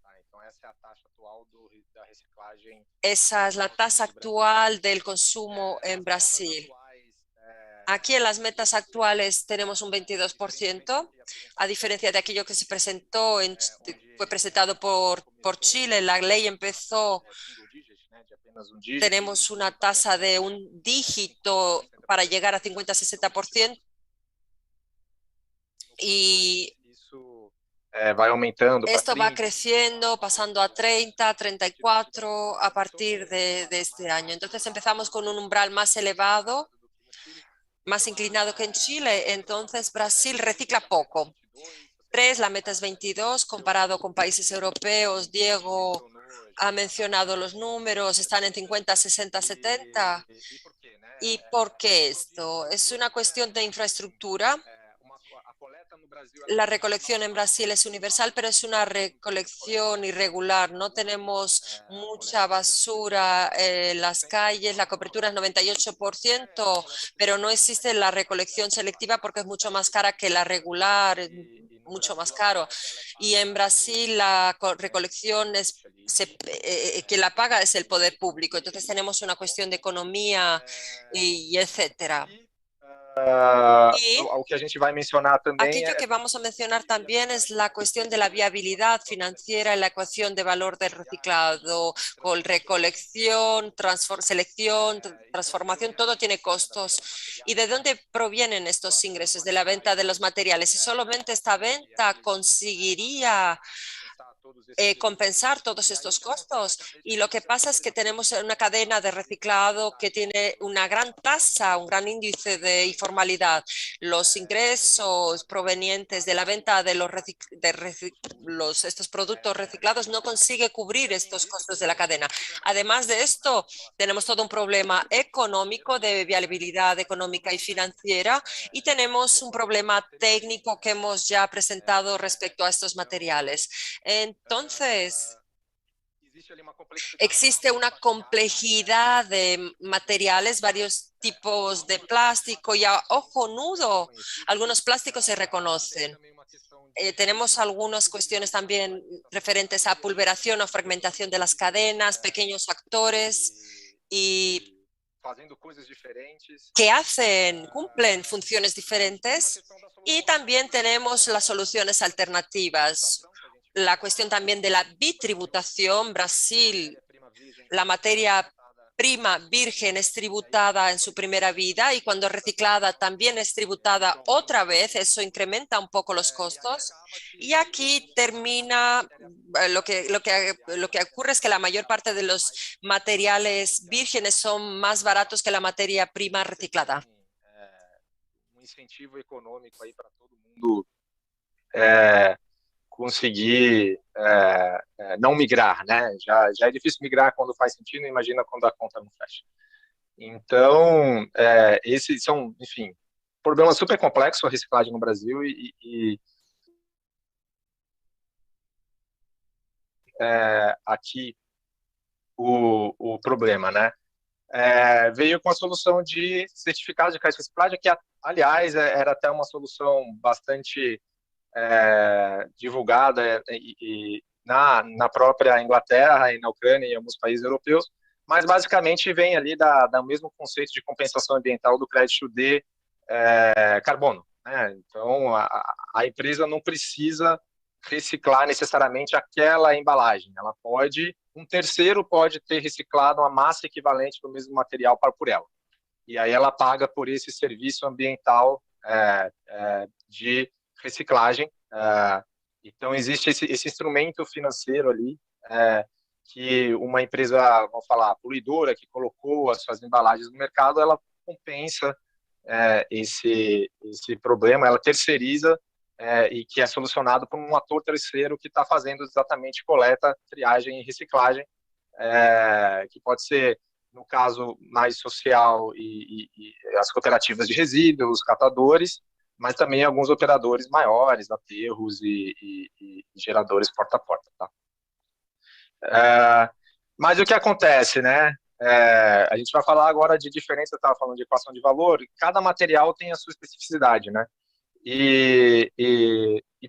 esa es la tasa actual del consumo en Brasil. Aquí en las metas actuales tenemos un 22%, a diferencia de aquello que se presentó, fue presentado por Chile. La ley empezó, tenemos una tasa de un dígito para llegar a 50-60%. Y esto va creciendo, pasando a 30, 34 a partir de este año. Entonces empezamos con un umbral más elevado, más inclinado que en Chile. Entonces Brasil recicla poco. 3, la meta es 22, comparado con países europeos. Diego ha mencionado los números, están en 50, 60, 70. ¿Y por qué esto? Es una cuestión de infraestructura. La recolección en Brasil es universal, pero es una recolección irregular. No tenemos mucha basura en las calles, la cobertura es 98%, pero no existe la recolección selectiva porque es mucho más cara que la regular, es mucho más caro. Y en Brasil la recolección quien la paga es el poder público. Entonces tenemos una cuestión de economía y etcétera. O que a gente vai mencionar também aquello que vamos a mencionar también es la cuestión de la viabilidad financiera en la ecuación de valor del reciclado, con recolección, selección, transformación, todo tiene costos. ¿Y de dónde provienen estos ingresos? De la venta de los materiales. Y solamente esta venta conseguiría compensar todos estos costos. Y lo que pasa es que tenemos una cadena de reciclado que tiene una gran tasa, un gran índice de informalidad. Los ingresos provenientes de la venta de estos productos reciclados no consigue cubrir estos costos de la cadena. Además de esto, tenemos todo un problema económico, de viabilidad económica y financiera, y tenemos un problema técnico que hemos ya presentado respecto a estos materiales. Entonces, existe una complejidad de materiales, varios tipos de plástico y a ojo nudo, algunos plásticos se reconocen. Tenemos algunas cuestiones también referentes a pulveración o fragmentación de las cadenas, pequeños actores y que cumplen funciones diferentes. Y también tenemos las soluciones alternativas. La cuestión también de la bitributación. Brasil, la materia prima virgen es tributada en su primera vida y cuando reciclada también es tributada otra vez. Eso incrementa un poco los costos. Y aquí termina, lo que ocurre es que la mayor parte de los materiales vírgenes son más baratos que la materia prima reciclada. Incentivo econômico aí para todo mundo conseguir não migrar, né? Já é difícil migrar quando faz sentido, imagina quando a conta não fecha. Então, esses são, enfim, problemas super complexos a reciclagem no Brasil e aqui o problema, né? Veio com a solução de certificados de reciclagem, que, aliás, era até uma solução bastante divulgada na própria Inglaterra e na Ucrânia e em alguns países europeus, mas basicamente vem ali do mesmo conceito de compensação ambiental do crédito de carbono, né? Então, a empresa não precisa reciclar necessariamente aquela embalagem, um terceiro pode ter reciclado uma massa equivalente do mesmo material por ela. E aí ela paga por esse serviço ambiental de reciclagem Então, existe esse instrumento financeiro ali, que uma empresa, vamos falar, poluidora, que colocou as suas embalagens no mercado, ela compensa esse problema, ela terceiriza e que é solucionado por um ator terceiro que está fazendo exatamente coleta, triagem e reciclagem, que pode ser, no caso mais social, e as cooperativas de resíduos, catadores, mas também alguns operadores maiores, aterros e geradores porta a porta. Tá? Mas o que acontece, né? A gente vai falar agora de diferença, eu estava falando de equação de valor, cada material tem a sua especificidade, né? E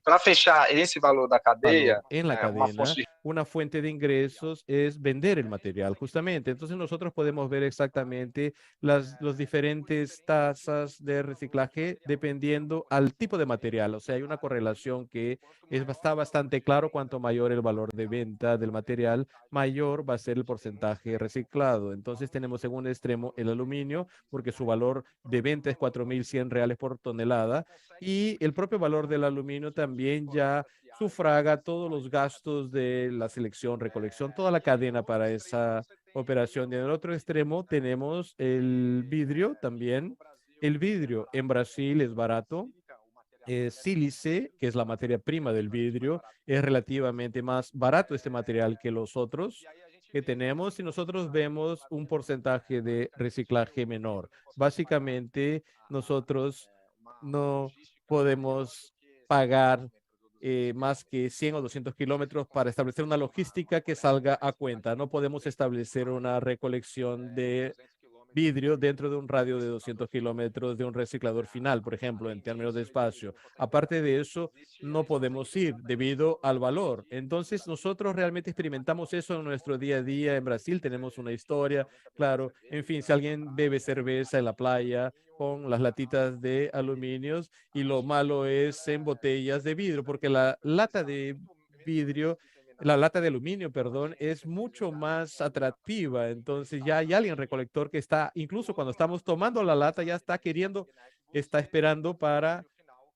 para fechar esse valor da cadeia, valor en la cadena, una fuente de ingresos es vender el material, justamente. Entonces nosotros podemos ver exactamente los diferentes tasas de reciclaje dependiendo al tipo de material. O sea, hay una correlación que está bastante claro. Cuanto mayor el valor de venta del material, mayor va a ser el porcentaje reciclado. Entonces tenemos en un extremo el aluminio, porque su valor de venta es 4.100 reales por tonelada, y el propio valor del aluminio también ya sufraga todos los gastos de la selección, recolección, toda la cadena para esa operación. Y en el otro extremo tenemos el vidrio también. El vidrio en Brasil es barato. Sílice, que es la materia prima del vidrio, es relativamente más barato este material que los otros que tenemos, y nosotros vemos un porcentaje de reciclaje menor. Básicamente, nosotros no podemos pagar más que 100 o 200 kilómetros para establecer una logística que salga a cuenta. No podemos establecer una recolección de vidrio dentro de un radio de 200 kilómetros de un reciclador final, por ejemplo, en términos de espacio. Aparte de eso, no podemos ir debido al valor. Entonces, nosotros realmente experimentamos eso en nuestro día a día en Brasil. Tenemos una historia, claro. En fin, si alguien bebe cerveza en la playa con las latitas de aluminios, y lo malo es en botellas de vidrio, porque la lata de vidrio, la lata de aluminio, perdón, es mucho más atractiva. Entonces ya hay alguien recolector que está, incluso cuando estamos tomando la lata, ya está queriendo, está esperando para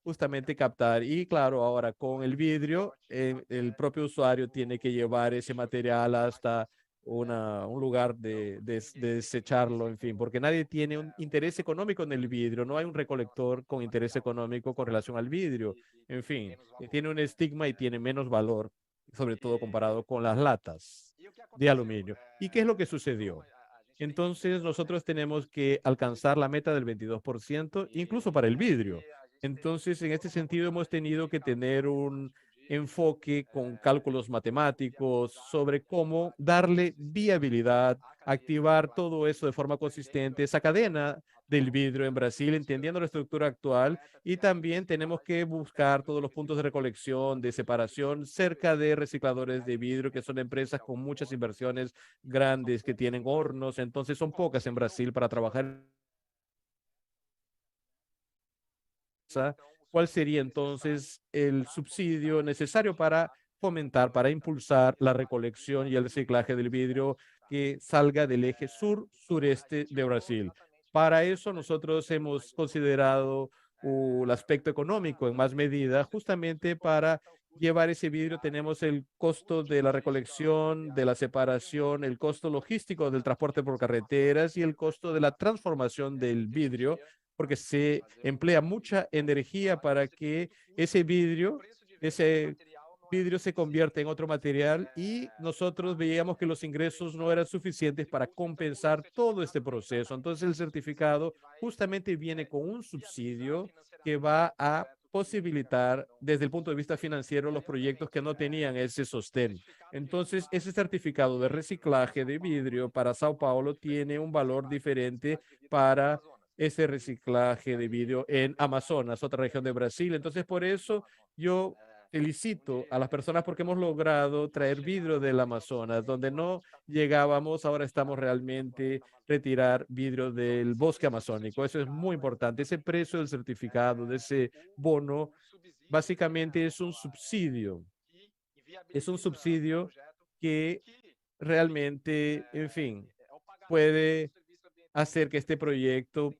justamente captar. Y claro, ahora con el vidrio, el propio usuario tiene que llevar ese material hasta un lugar de desecharlo, en fin, porque nadie tiene un interés económico en el vidrio. No hay un recolector con interés económico con relación al vidrio. En fin, tiene un estigma y tiene menos valor, sobre todo comparado con las latas de aluminio. ¿Y qué es lo que sucedió? Entonces, nosotros tenemos que alcanzar la meta del 22%, incluso para el vidrio. Entonces, en este sentido, hemos tenido que tener un enfoque con cálculos matemáticos sobre cómo darle viabilidad, activar todo eso de forma consistente, esa cadena del vidrio en Brasil, entendiendo la estructura actual, y también tenemos que buscar todos los puntos de recolección, de separación cerca de recicladores de vidrio, que son empresas con muchas inversiones grandes, que tienen hornos. Entonces son pocas en Brasil para trabajar. ¿Cuál sería entonces el subsidio necesario para fomentar, para impulsar la recolección y el reciclaje del vidrio que salga del eje sur-sureste de Brasil? Para eso nosotros hemos considerado el aspecto económico en más medida, justamente para llevar ese vidrio. Tenemos el costo de la recolección, de la separación, el costo logístico del transporte por carreteras y el costo de la transformación del vidrio, porque se emplea mucha energía para que ese vidrio se convierta en otro material, y nosotros veíamos que los ingresos no eran suficientes para compensar todo este proceso. Entonces el certificado justamente viene con un subsidio que va a posibilitar desde el punto de vista financiero los proyectos que no tenían ese sostén. Entonces, ese certificado de reciclaje de vidrio para Sao Paulo tiene un valor diferente para ese reciclaje de vidrio en Amazonas, otra región de Brasil. Entonces, por eso yo felicito a las personas, porque hemos logrado traer vidrio del Amazonas, donde no llegábamos. Ahora estamos realmente retirar vidrio del bosque amazónico. Eso es muy importante. Ese precio del certificado, de ese bono, básicamente es un subsidio. Es un subsidio que realmente, en fin, puede hacer que este proyecto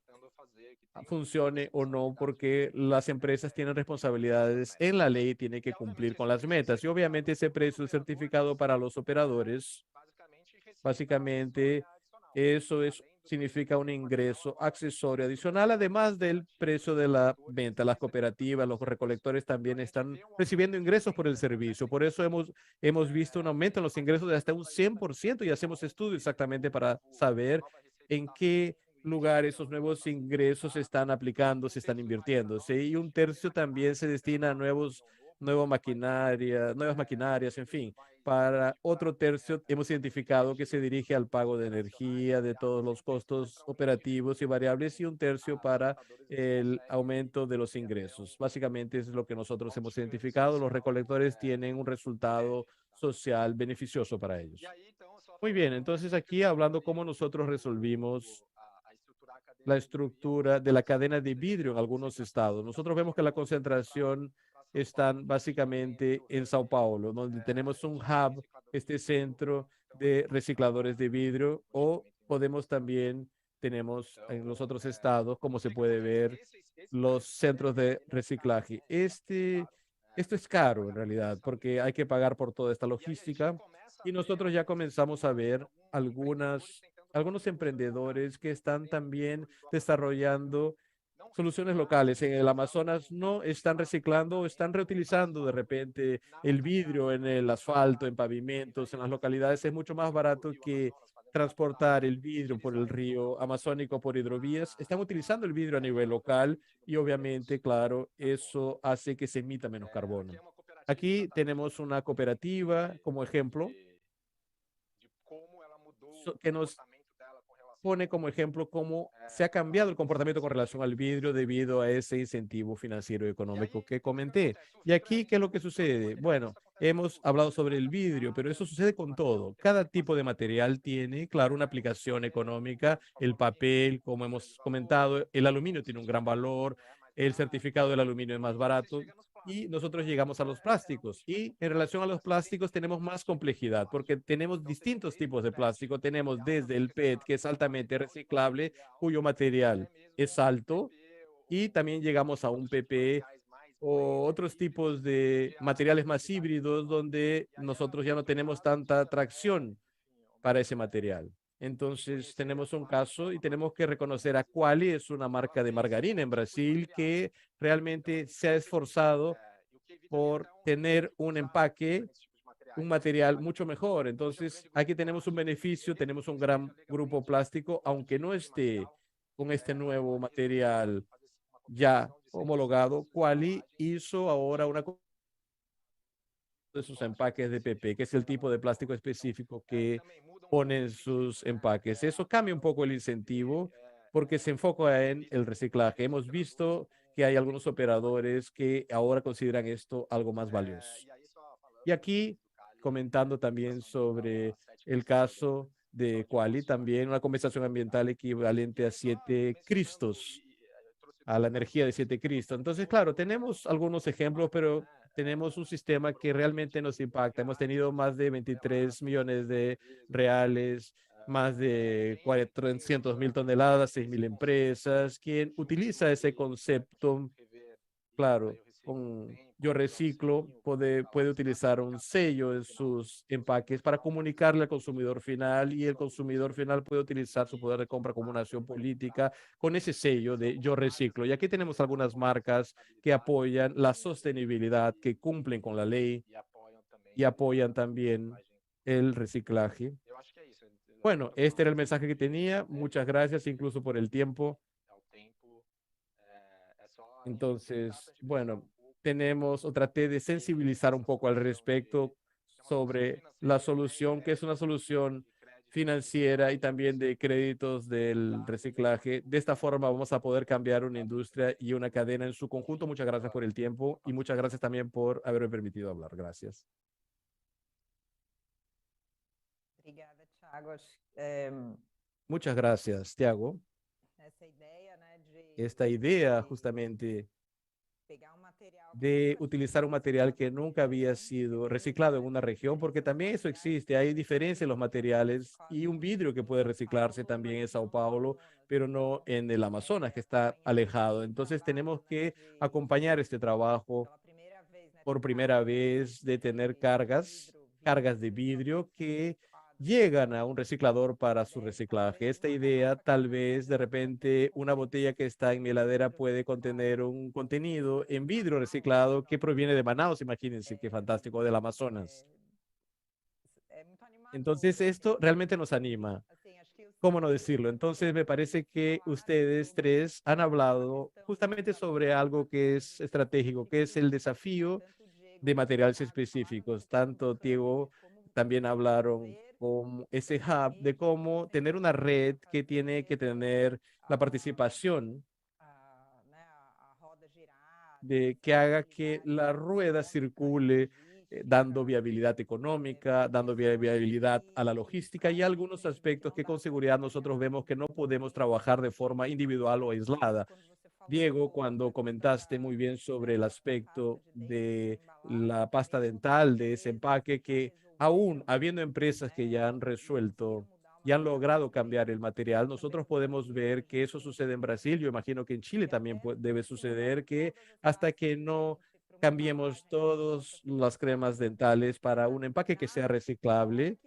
funcione o no, porque las empresas tienen responsabilidades en la ley, tienen que cumplir con las metas. Y obviamente ese precio del certificado para los operadores, básicamente significa un ingreso accesorio adicional, además del precio de la venta. Las cooperativas, los recolectores también están recibiendo ingresos por el servicio. Por eso hemos visto un aumento en los ingresos de hasta un 100% y hacemos estudios exactamente para saber en qué lugar esos nuevos ingresos se están aplicando, se están invirtiendo. ¿Sí? Y un tercio también se destina a nuevas maquinarias, en fin. Para otro tercio, hemos identificado que se dirige al pago de energía, de todos los costos operativos y variables, y un tercio para el aumento de los ingresos. Básicamente es lo que nosotros hemos identificado. Los recolectores tienen un resultado social beneficioso para ellos. Muy bien, entonces aquí hablando cómo nosotros resolvimos la estructura de la cadena de vidrio en algunos estados. Nosotros vemos que la concentración están básicamente en Sao Paulo, donde tenemos un hub, este centro de recicladores de vidrio, o podemos también, tenemos en los otros estados, como se puede ver, los centros de reciclaje. Esto es caro en realidad, porque hay que pagar por toda esta logística y nosotros ya comenzamos a ver algunos emprendedores que están también desarrollando soluciones locales. En el Amazonas no están reciclando, están reutilizando de repente el vidrio en el asfalto, en pavimentos, en las localidades. Es mucho más barato que transportar el vidrio por el río amazónico por hidrovías. Están utilizando el vidrio a nivel local y obviamente, claro, eso hace que se emita menos carbono. Aquí tenemos una cooperativa como ejemplo que nos pone como ejemplo cómo se ha cambiado el comportamiento con relación al vidrio debido a ese incentivo financiero y económico que comenté. Y aquí, ¿qué es lo que sucede? Bueno, hemos hablado sobre el vidrio, pero eso sucede con todo. Cada tipo de material tiene, claro, una aplicación económica. El papel, como hemos comentado, el aluminio tiene un gran valor, el certificado del aluminio es más barato. Y nosotros llegamos a los plásticos. Y en relación a los plásticos tenemos más complejidad porque tenemos distintos tipos de plástico. Tenemos desde el PET, que es altamente reciclable, cuyo material es alto. Y también llegamos a un PP o otros tipos de materiales más híbridos donde nosotros ya no tenemos tanta atracción para ese material. Entonces tenemos un caso y tenemos que reconocer a Quali, es una marca de margarina en Brasil que realmente se ha esforzado por tener un empaque, un material mucho mejor. Entonces, aquí tenemos un beneficio, tenemos un gran grupo plástico, aunque no esté con este nuevo material ya homologado. Quali hizo ahora una de sus empaques de PP, que es el tipo de plástico específico que ponen sus empaques. Eso cambia un poco el incentivo porque se enfoca en el reciclaje. Hemos visto que hay algunos operadores que ahora consideran esto algo más valioso. Y aquí, comentando también sobre el caso de Quali, también una compensación ambiental equivalente a 7 Cristos, a la energía de 7 Cristos. Entonces, claro, tenemos algunos ejemplos, pero tenemos un sistema que realmente nos impacta. Hemos tenido más de 23 millones de reales, más de 300.000 toneladas, 6.000 empresas. Quien utiliza ese concepto, claro, con Yo Reciclo puede utilizar un sello en sus empaques para comunicarle al consumidor final y el consumidor final puede utilizar su poder de compra como una acción política con ese sello de Yo Reciclo. Y aquí tenemos algunas marcas que apoyan la sostenibilidad, que cumplen con la ley y apoyan también el reciclaje. Bueno, este era el mensaje que tenía. Muchas gracias incluso por el tiempo. Entonces, bueno, tenemos o traté de sensibilizar un poco al respecto sobre la solución, que es una solución financiera y también de créditos del reciclaje. De esta forma vamos a poder cambiar una industria y una cadena en su conjunto. Muchas gracias por el tiempo y muchas gracias también por haberme permitido hablar. Gracias. Muchas gracias, Thiago. Esta idea justamente de utilizar un material que nunca había sido reciclado en una región, porque también eso existe, hay diferencia en los materiales y un vidrio que puede reciclarse también en Sao Paulo, pero no en el Amazonas, que está alejado. Entonces tenemos que acompañar este trabajo por primera vez de tener cargas de vidrio que llegan a un reciclador para su reciclaje. Esta idea, tal vez de repente una botella que está en mi heladera puede contener un contenido en vidrio reciclado que proviene de Manaus, imagínense qué fantástico, del Amazonas. Entonces esto realmente nos anima. ¿Cómo no decirlo? Entonces me parece que ustedes tres han hablado justamente sobre algo que es estratégico, que es el desafío de materiales específicos. Tanto Diego también hablaron con ese hub de cómo tener una red que tiene que tener la participación de que haga que la rueda circule, dando viabilidad económica, dando viabilidad a la logística y algunos aspectos que con seguridad nosotros vemos que no podemos trabajar de forma individual o aislada. Diego, cuando comentaste muy bien sobre el aspecto de la pasta dental, de ese empaque, que aún habiendo empresas que ya han resuelto y han logrado cambiar el material, nosotros podemos ver que eso sucede en Brasil. Yo imagino que en Chile también debe suceder, que hasta que no cambiemos todas las cremas dentales para un empaque que sea reciclable,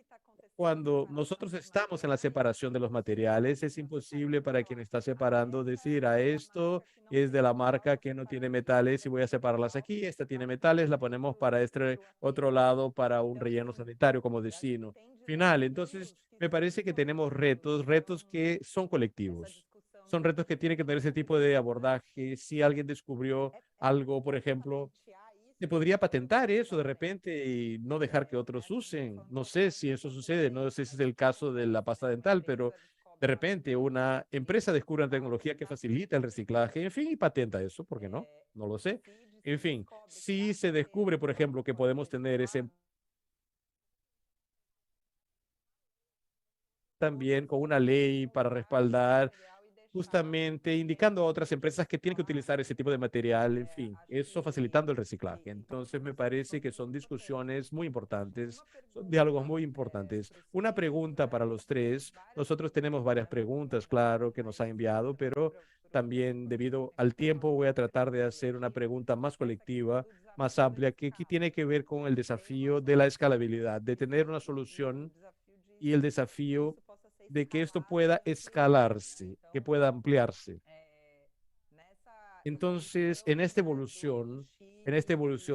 cuando nosotros estamos en la separación de los materiales, es imposible para quien está separando decir a esto es de la marca que no tiene metales y voy a separarlas aquí, esta tiene metales, la ponemos para este otro lado para un relleno sanitario como destino final. Entonces, me parece que tenemos retos que son colectivos. Son retos que tienen que tener ese tipo de abordaje. Si alguien descubrió algo, por ejemplo, se podría patentar eso de repente y no dejar que otros usen. No sé si eso sucede, no sé si es el caso de la pasta dental, pero de repente una empresa descubre una tecnología que facilita el reciclaje, en fin, y patenta eso, ¿por qué no? No lo sé. En fin, si se descubre, por ejemplo, que podemos tener ese también con una ley para respaldar, justamente indicando a otras empresas que tienen que utilizar ese tipo de material, en fin, eso facilitando el reciclaje. Entonces, me parece que son discusiones muy importantes, son diálogos muy importantes. Una pregunta para los tres. Nosotros tenemos varias preguntas, claro, que nos han enviado, pero también debido al tiempo voy a tratar de hacer una pregunta más colectiva, más amplia, que tiene que ver con el desafío de la escalabilidad, de tener una solución y el desafío de que esto pueda escalarse, que pueda ampliarse. Entonces, en esta evolución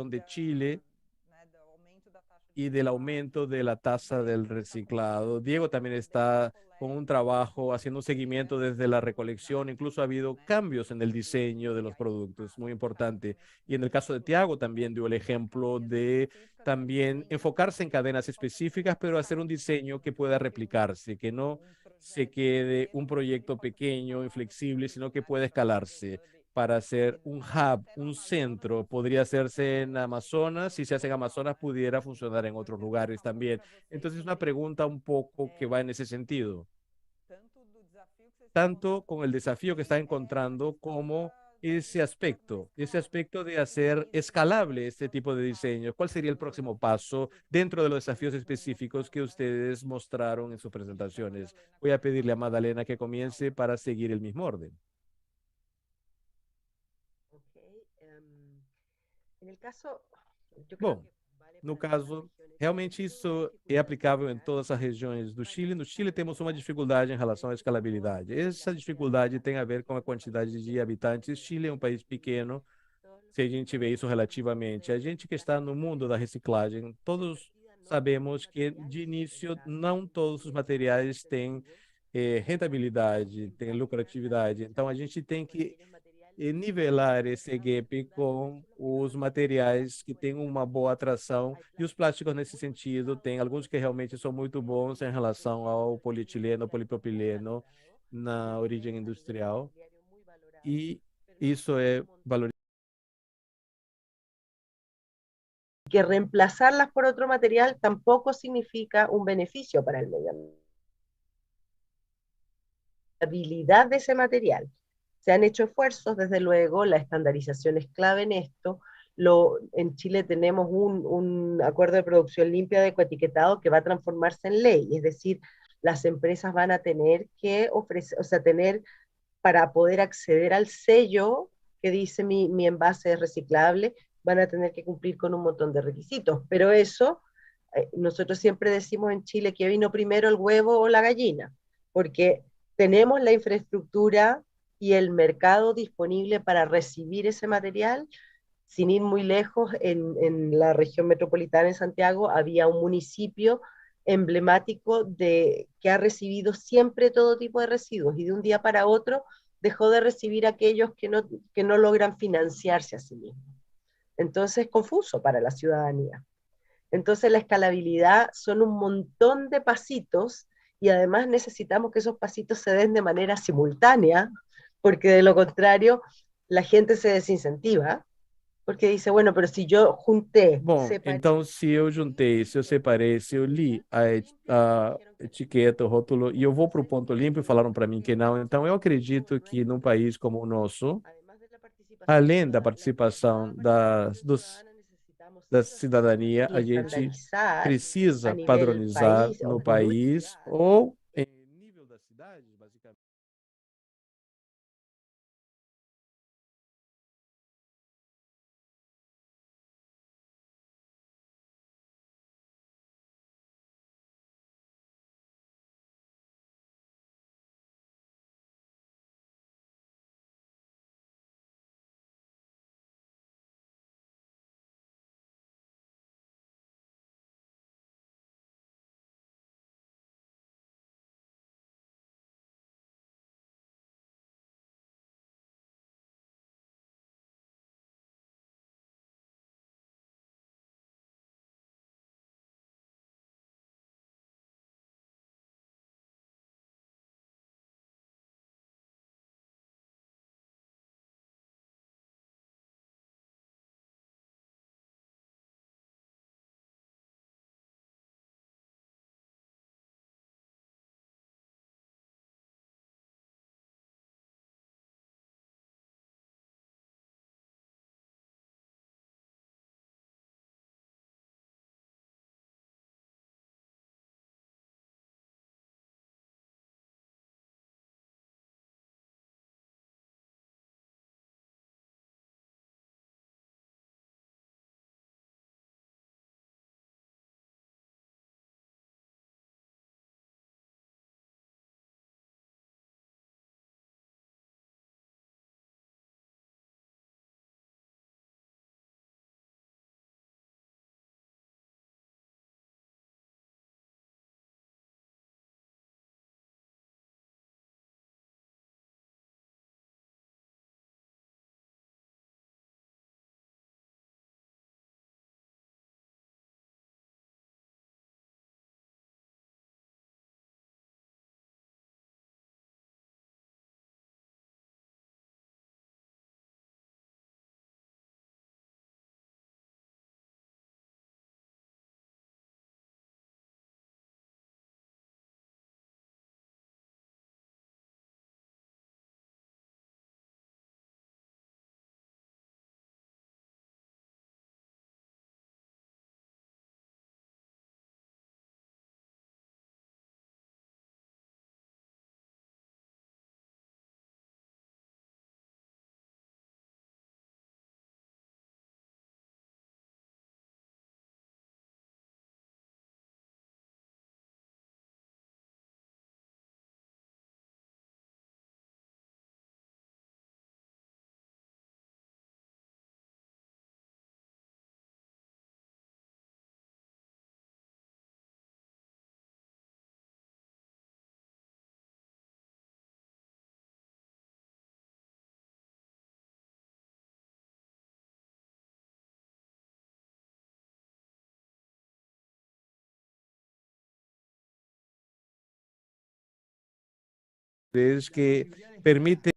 de Chile y del aumento de la tasa del reciclado, Diego también está con un trabajo haciendo un seguimiento desde la recolección, incluso ha habido cambios en el diseño de los productos, muy importante. Y en el caso de Tiago también dio el ejemplo de también enfocarse en cadenas específicas, pero hacer un diseño que pueda replicarse, que no se quede un proyecto pequeño, inflexible, sino que pueda escalarse para hacer un hub, un centro. Podría hacerse en Amazonas, si se hace en Amazonas, pudiera funcionar en otros lugares también. Entonces, una pregunta un poco que va en ese sentido, tanto con el desafío que está encontrando como ese aspecto de hacer escalable este tipo de diseño. ¿Cuál sería el próximo paso dentro de los desafíos específicos que ustedes mostraron en sus presentaciones? Voy a pedirle a Madalena que comience para seguir el mismo orden. No caso, Bom, no caso, realmente isso é aplicável em todas as regiões do Chile. No Chile temos uma dificuldade em relação à escalabilidade. Essa dificuldade tem a ver com a quantidade de habitantes. Chile é um país pequeno, se a gente vê isso relativamente. A gente que está no mundo da reciclagem, todos sabemos que de início não todos os materiais têm rentabilidade, têm lucratividade. Então a gente tem que nivelar esse gap com os materiais que têm uma boa atração e os plásticos nesse sentido tem alguns que realmente são muito bons em relação ao polietileno, polipropileno na origem industrial e isso é valorizado. Que reemplazarlas por otro material tampoco significa un beneficio para el medio ambiente. La habilidad de ese material. Se han hecho esfuerzos, desde luego, la estandarización es clave en esto. En Chile tenemos un acuerdo de producción limpia de ecoetiquetado que va a transformarse en ley, es decir, las empresas van a tener que ofrecer, o sea, tener para poder acceder al sello que dice mi envase es reciclable, van a tener que cumplir con un montón de requisitos. Pero eso, nosotros siempre decimos en Chile que vino primero el huevo o la gallina, porque tenemos la infraestructura y el mercado disponible para recibir ese material. Sin ir muy lejos, en la región metropolitana, en Santiago, había un municipio emblemático que ha recibido siempre todo tipo de residuos y de un día para otro dejó de recibir aquellos que no logran financiarse a sí mismos. Entonces es confuso para la ciudadanía. Entonces la escalabilidad son un montón de pasitos y además necesitamos que esos pasitos se den de manera simultánea, porque de lo contrario la gente se desincentiva, porque dice, bueno, pero si yo junté, Bom, separé, então se eu juntei, se eu separei, se eu li a etiqueta, o rótulo, e eu vou para o ponto limpo e falaram para mim que não, então eu acredito que num país como o nosso, além da participação da cidadania, y a gente estandarizar a precisa nivel padronizar país no o país ou em nível das cidades, basicamente. Es que permite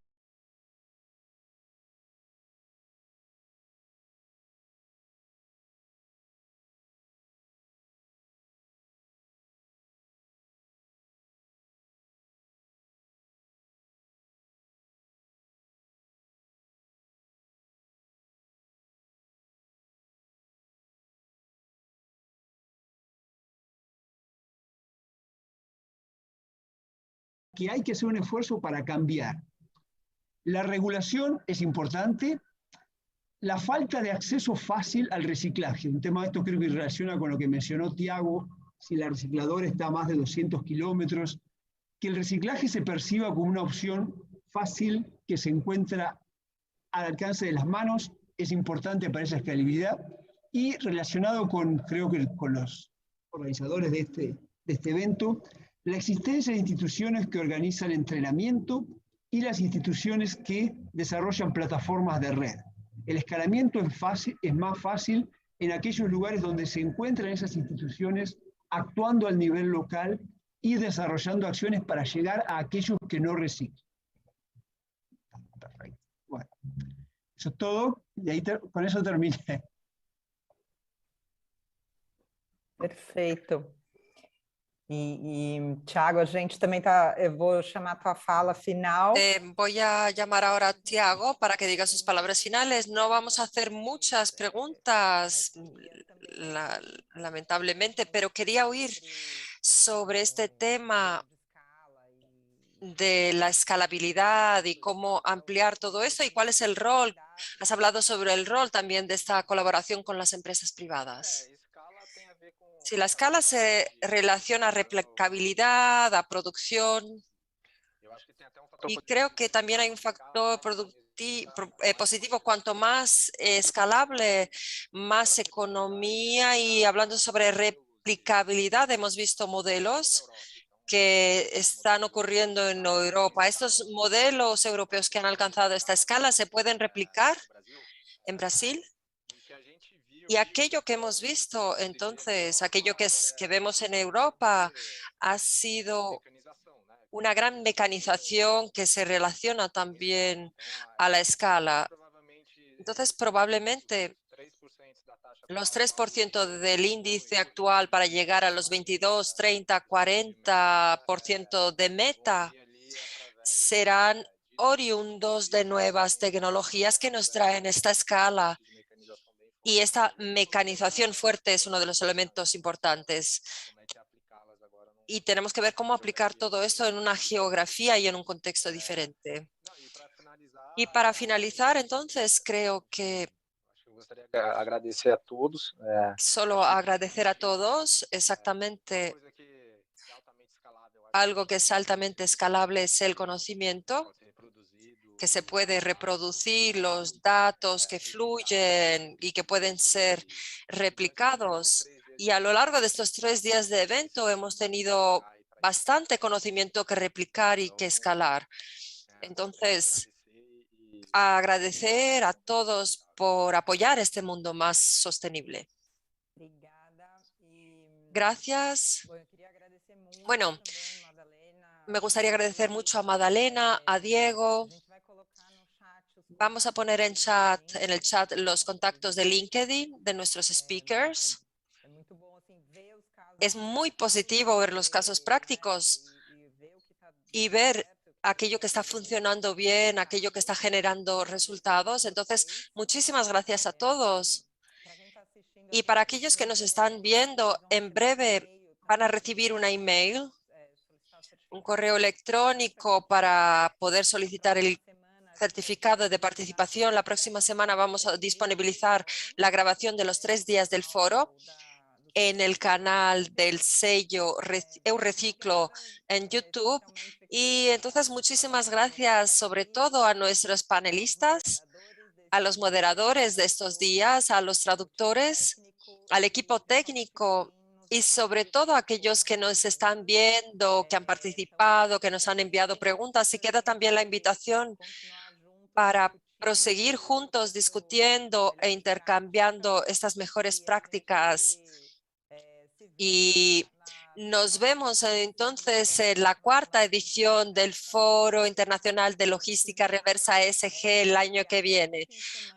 que hay que hacer un esfuerzo para cambiar. La regulación es importante. La falta de acceso fácil al reciclaje, un tema de esto creo que relaciona con lo que mencionó Tiago, si la recicladora está a más de 200 kilómetros, que el reciclaje se perciba como una opción fácil que se encuentra al alcance de las manos, es importante para esa escalabilidad, y relacionado con, creo que con los organizadores de este evento, la existencia de instituciones que organizan entrenamiento y las instituciones que desarrollan plataformas de red. El escalamiento es más fácil en aquellos lugares donde se encuentran esas instituciones actuando al nivel local y desarrollando acciones para llegar a aquellos que no reciclan. Perfecto. Bueno, eso es todo, y ahí con eso terminé. Perfeito. Tiago, a gente também eu vou chamar a tua fala final. Voy a llamar ahora a Tiago para que diga sus palabras finales. No vamos a hacer muchas preguntas, lamentablemente, pero quería oír sobre este tema de la escalabilidad y cómo ampliar todo esto y cuál es el rol. Has hablado sobre el rol también de esta colaboración con las empresas privadas. Si la escala se relaciona a replicabilidad, a producción, y creo que también hay un factor positivo, cuanto más escalable, más economía, y hablando sobre replicabilidad, hemos visto modelos que están ocurriendo en Europa. Estos modelos europeos que han alcanzado esta escala se pueden replicar en Brasil. Y aquello que hemos visto, entonces, aquello que vemos en Europa ha sido una gran mecanización que se relaciona también a la escala. Entonces, probablemente los 3% del índice actual para llegar a los 22, 30, 40% de meta serán oriundos de nuevas tecnologías que nos traen esta escala. Y esta mecanización fuerte es uno de los elementos importantes. Y tenemos que ver cómo aplicar todo esto en una geografía y en un contexto diferente. Y para finalizar, entonces, creo que agradecer a todos. solo agradecer a todos. Exactamente, algo que es altamente escalable es el conocimiento, que se puede reproducir, los datos que fluyen y que pueden ser replicados. Y a lo largo de estos 3 días de evento hemos tenido bastante conocimiento que replicar y que escalar. Entonces, agradecer a todos por apoyar este mundo más sostenible. Gracias. Bueno, me gustaría agradecer mucho a Madalena, a Diego. Vamos a poner en el chat los contactos de LinkedIn de nuestros speakers. Es muy positivo ver los casos prácticos y ver aquello que está funcionando bien, aquello que está generando resultados. Entonces, muchísimas gracias a todos. Y para aquellos que nos están viendo, en breve van a recibir una email, un correo electrónico para poder solicitar el certificado de participación. La próxima semana vamos a disponibilizar la grabación de los 3 días del foro en el canal del sello Eureciclo en YouTube. Y entonces muchísimas gracias sobre todo a nuestros panelistas, a los moderadores de estos días, a los traductores, al equipo técnico y sobre todo a aquellos que nos están viendo, que han participado, que nos han enviado preguntas. Y queda también la invitación para proseguir juntos discutiendo e intercambiando estas mejores prácticas. Y nos vemos entonces en la 4ª edición del Foro Internacional de Logística Reversa ESG el año que viene.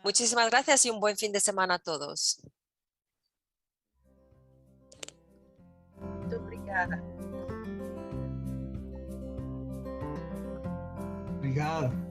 Muchísimas gracias y un buen fin de semana a todos. Muito obrigada. Obrigado.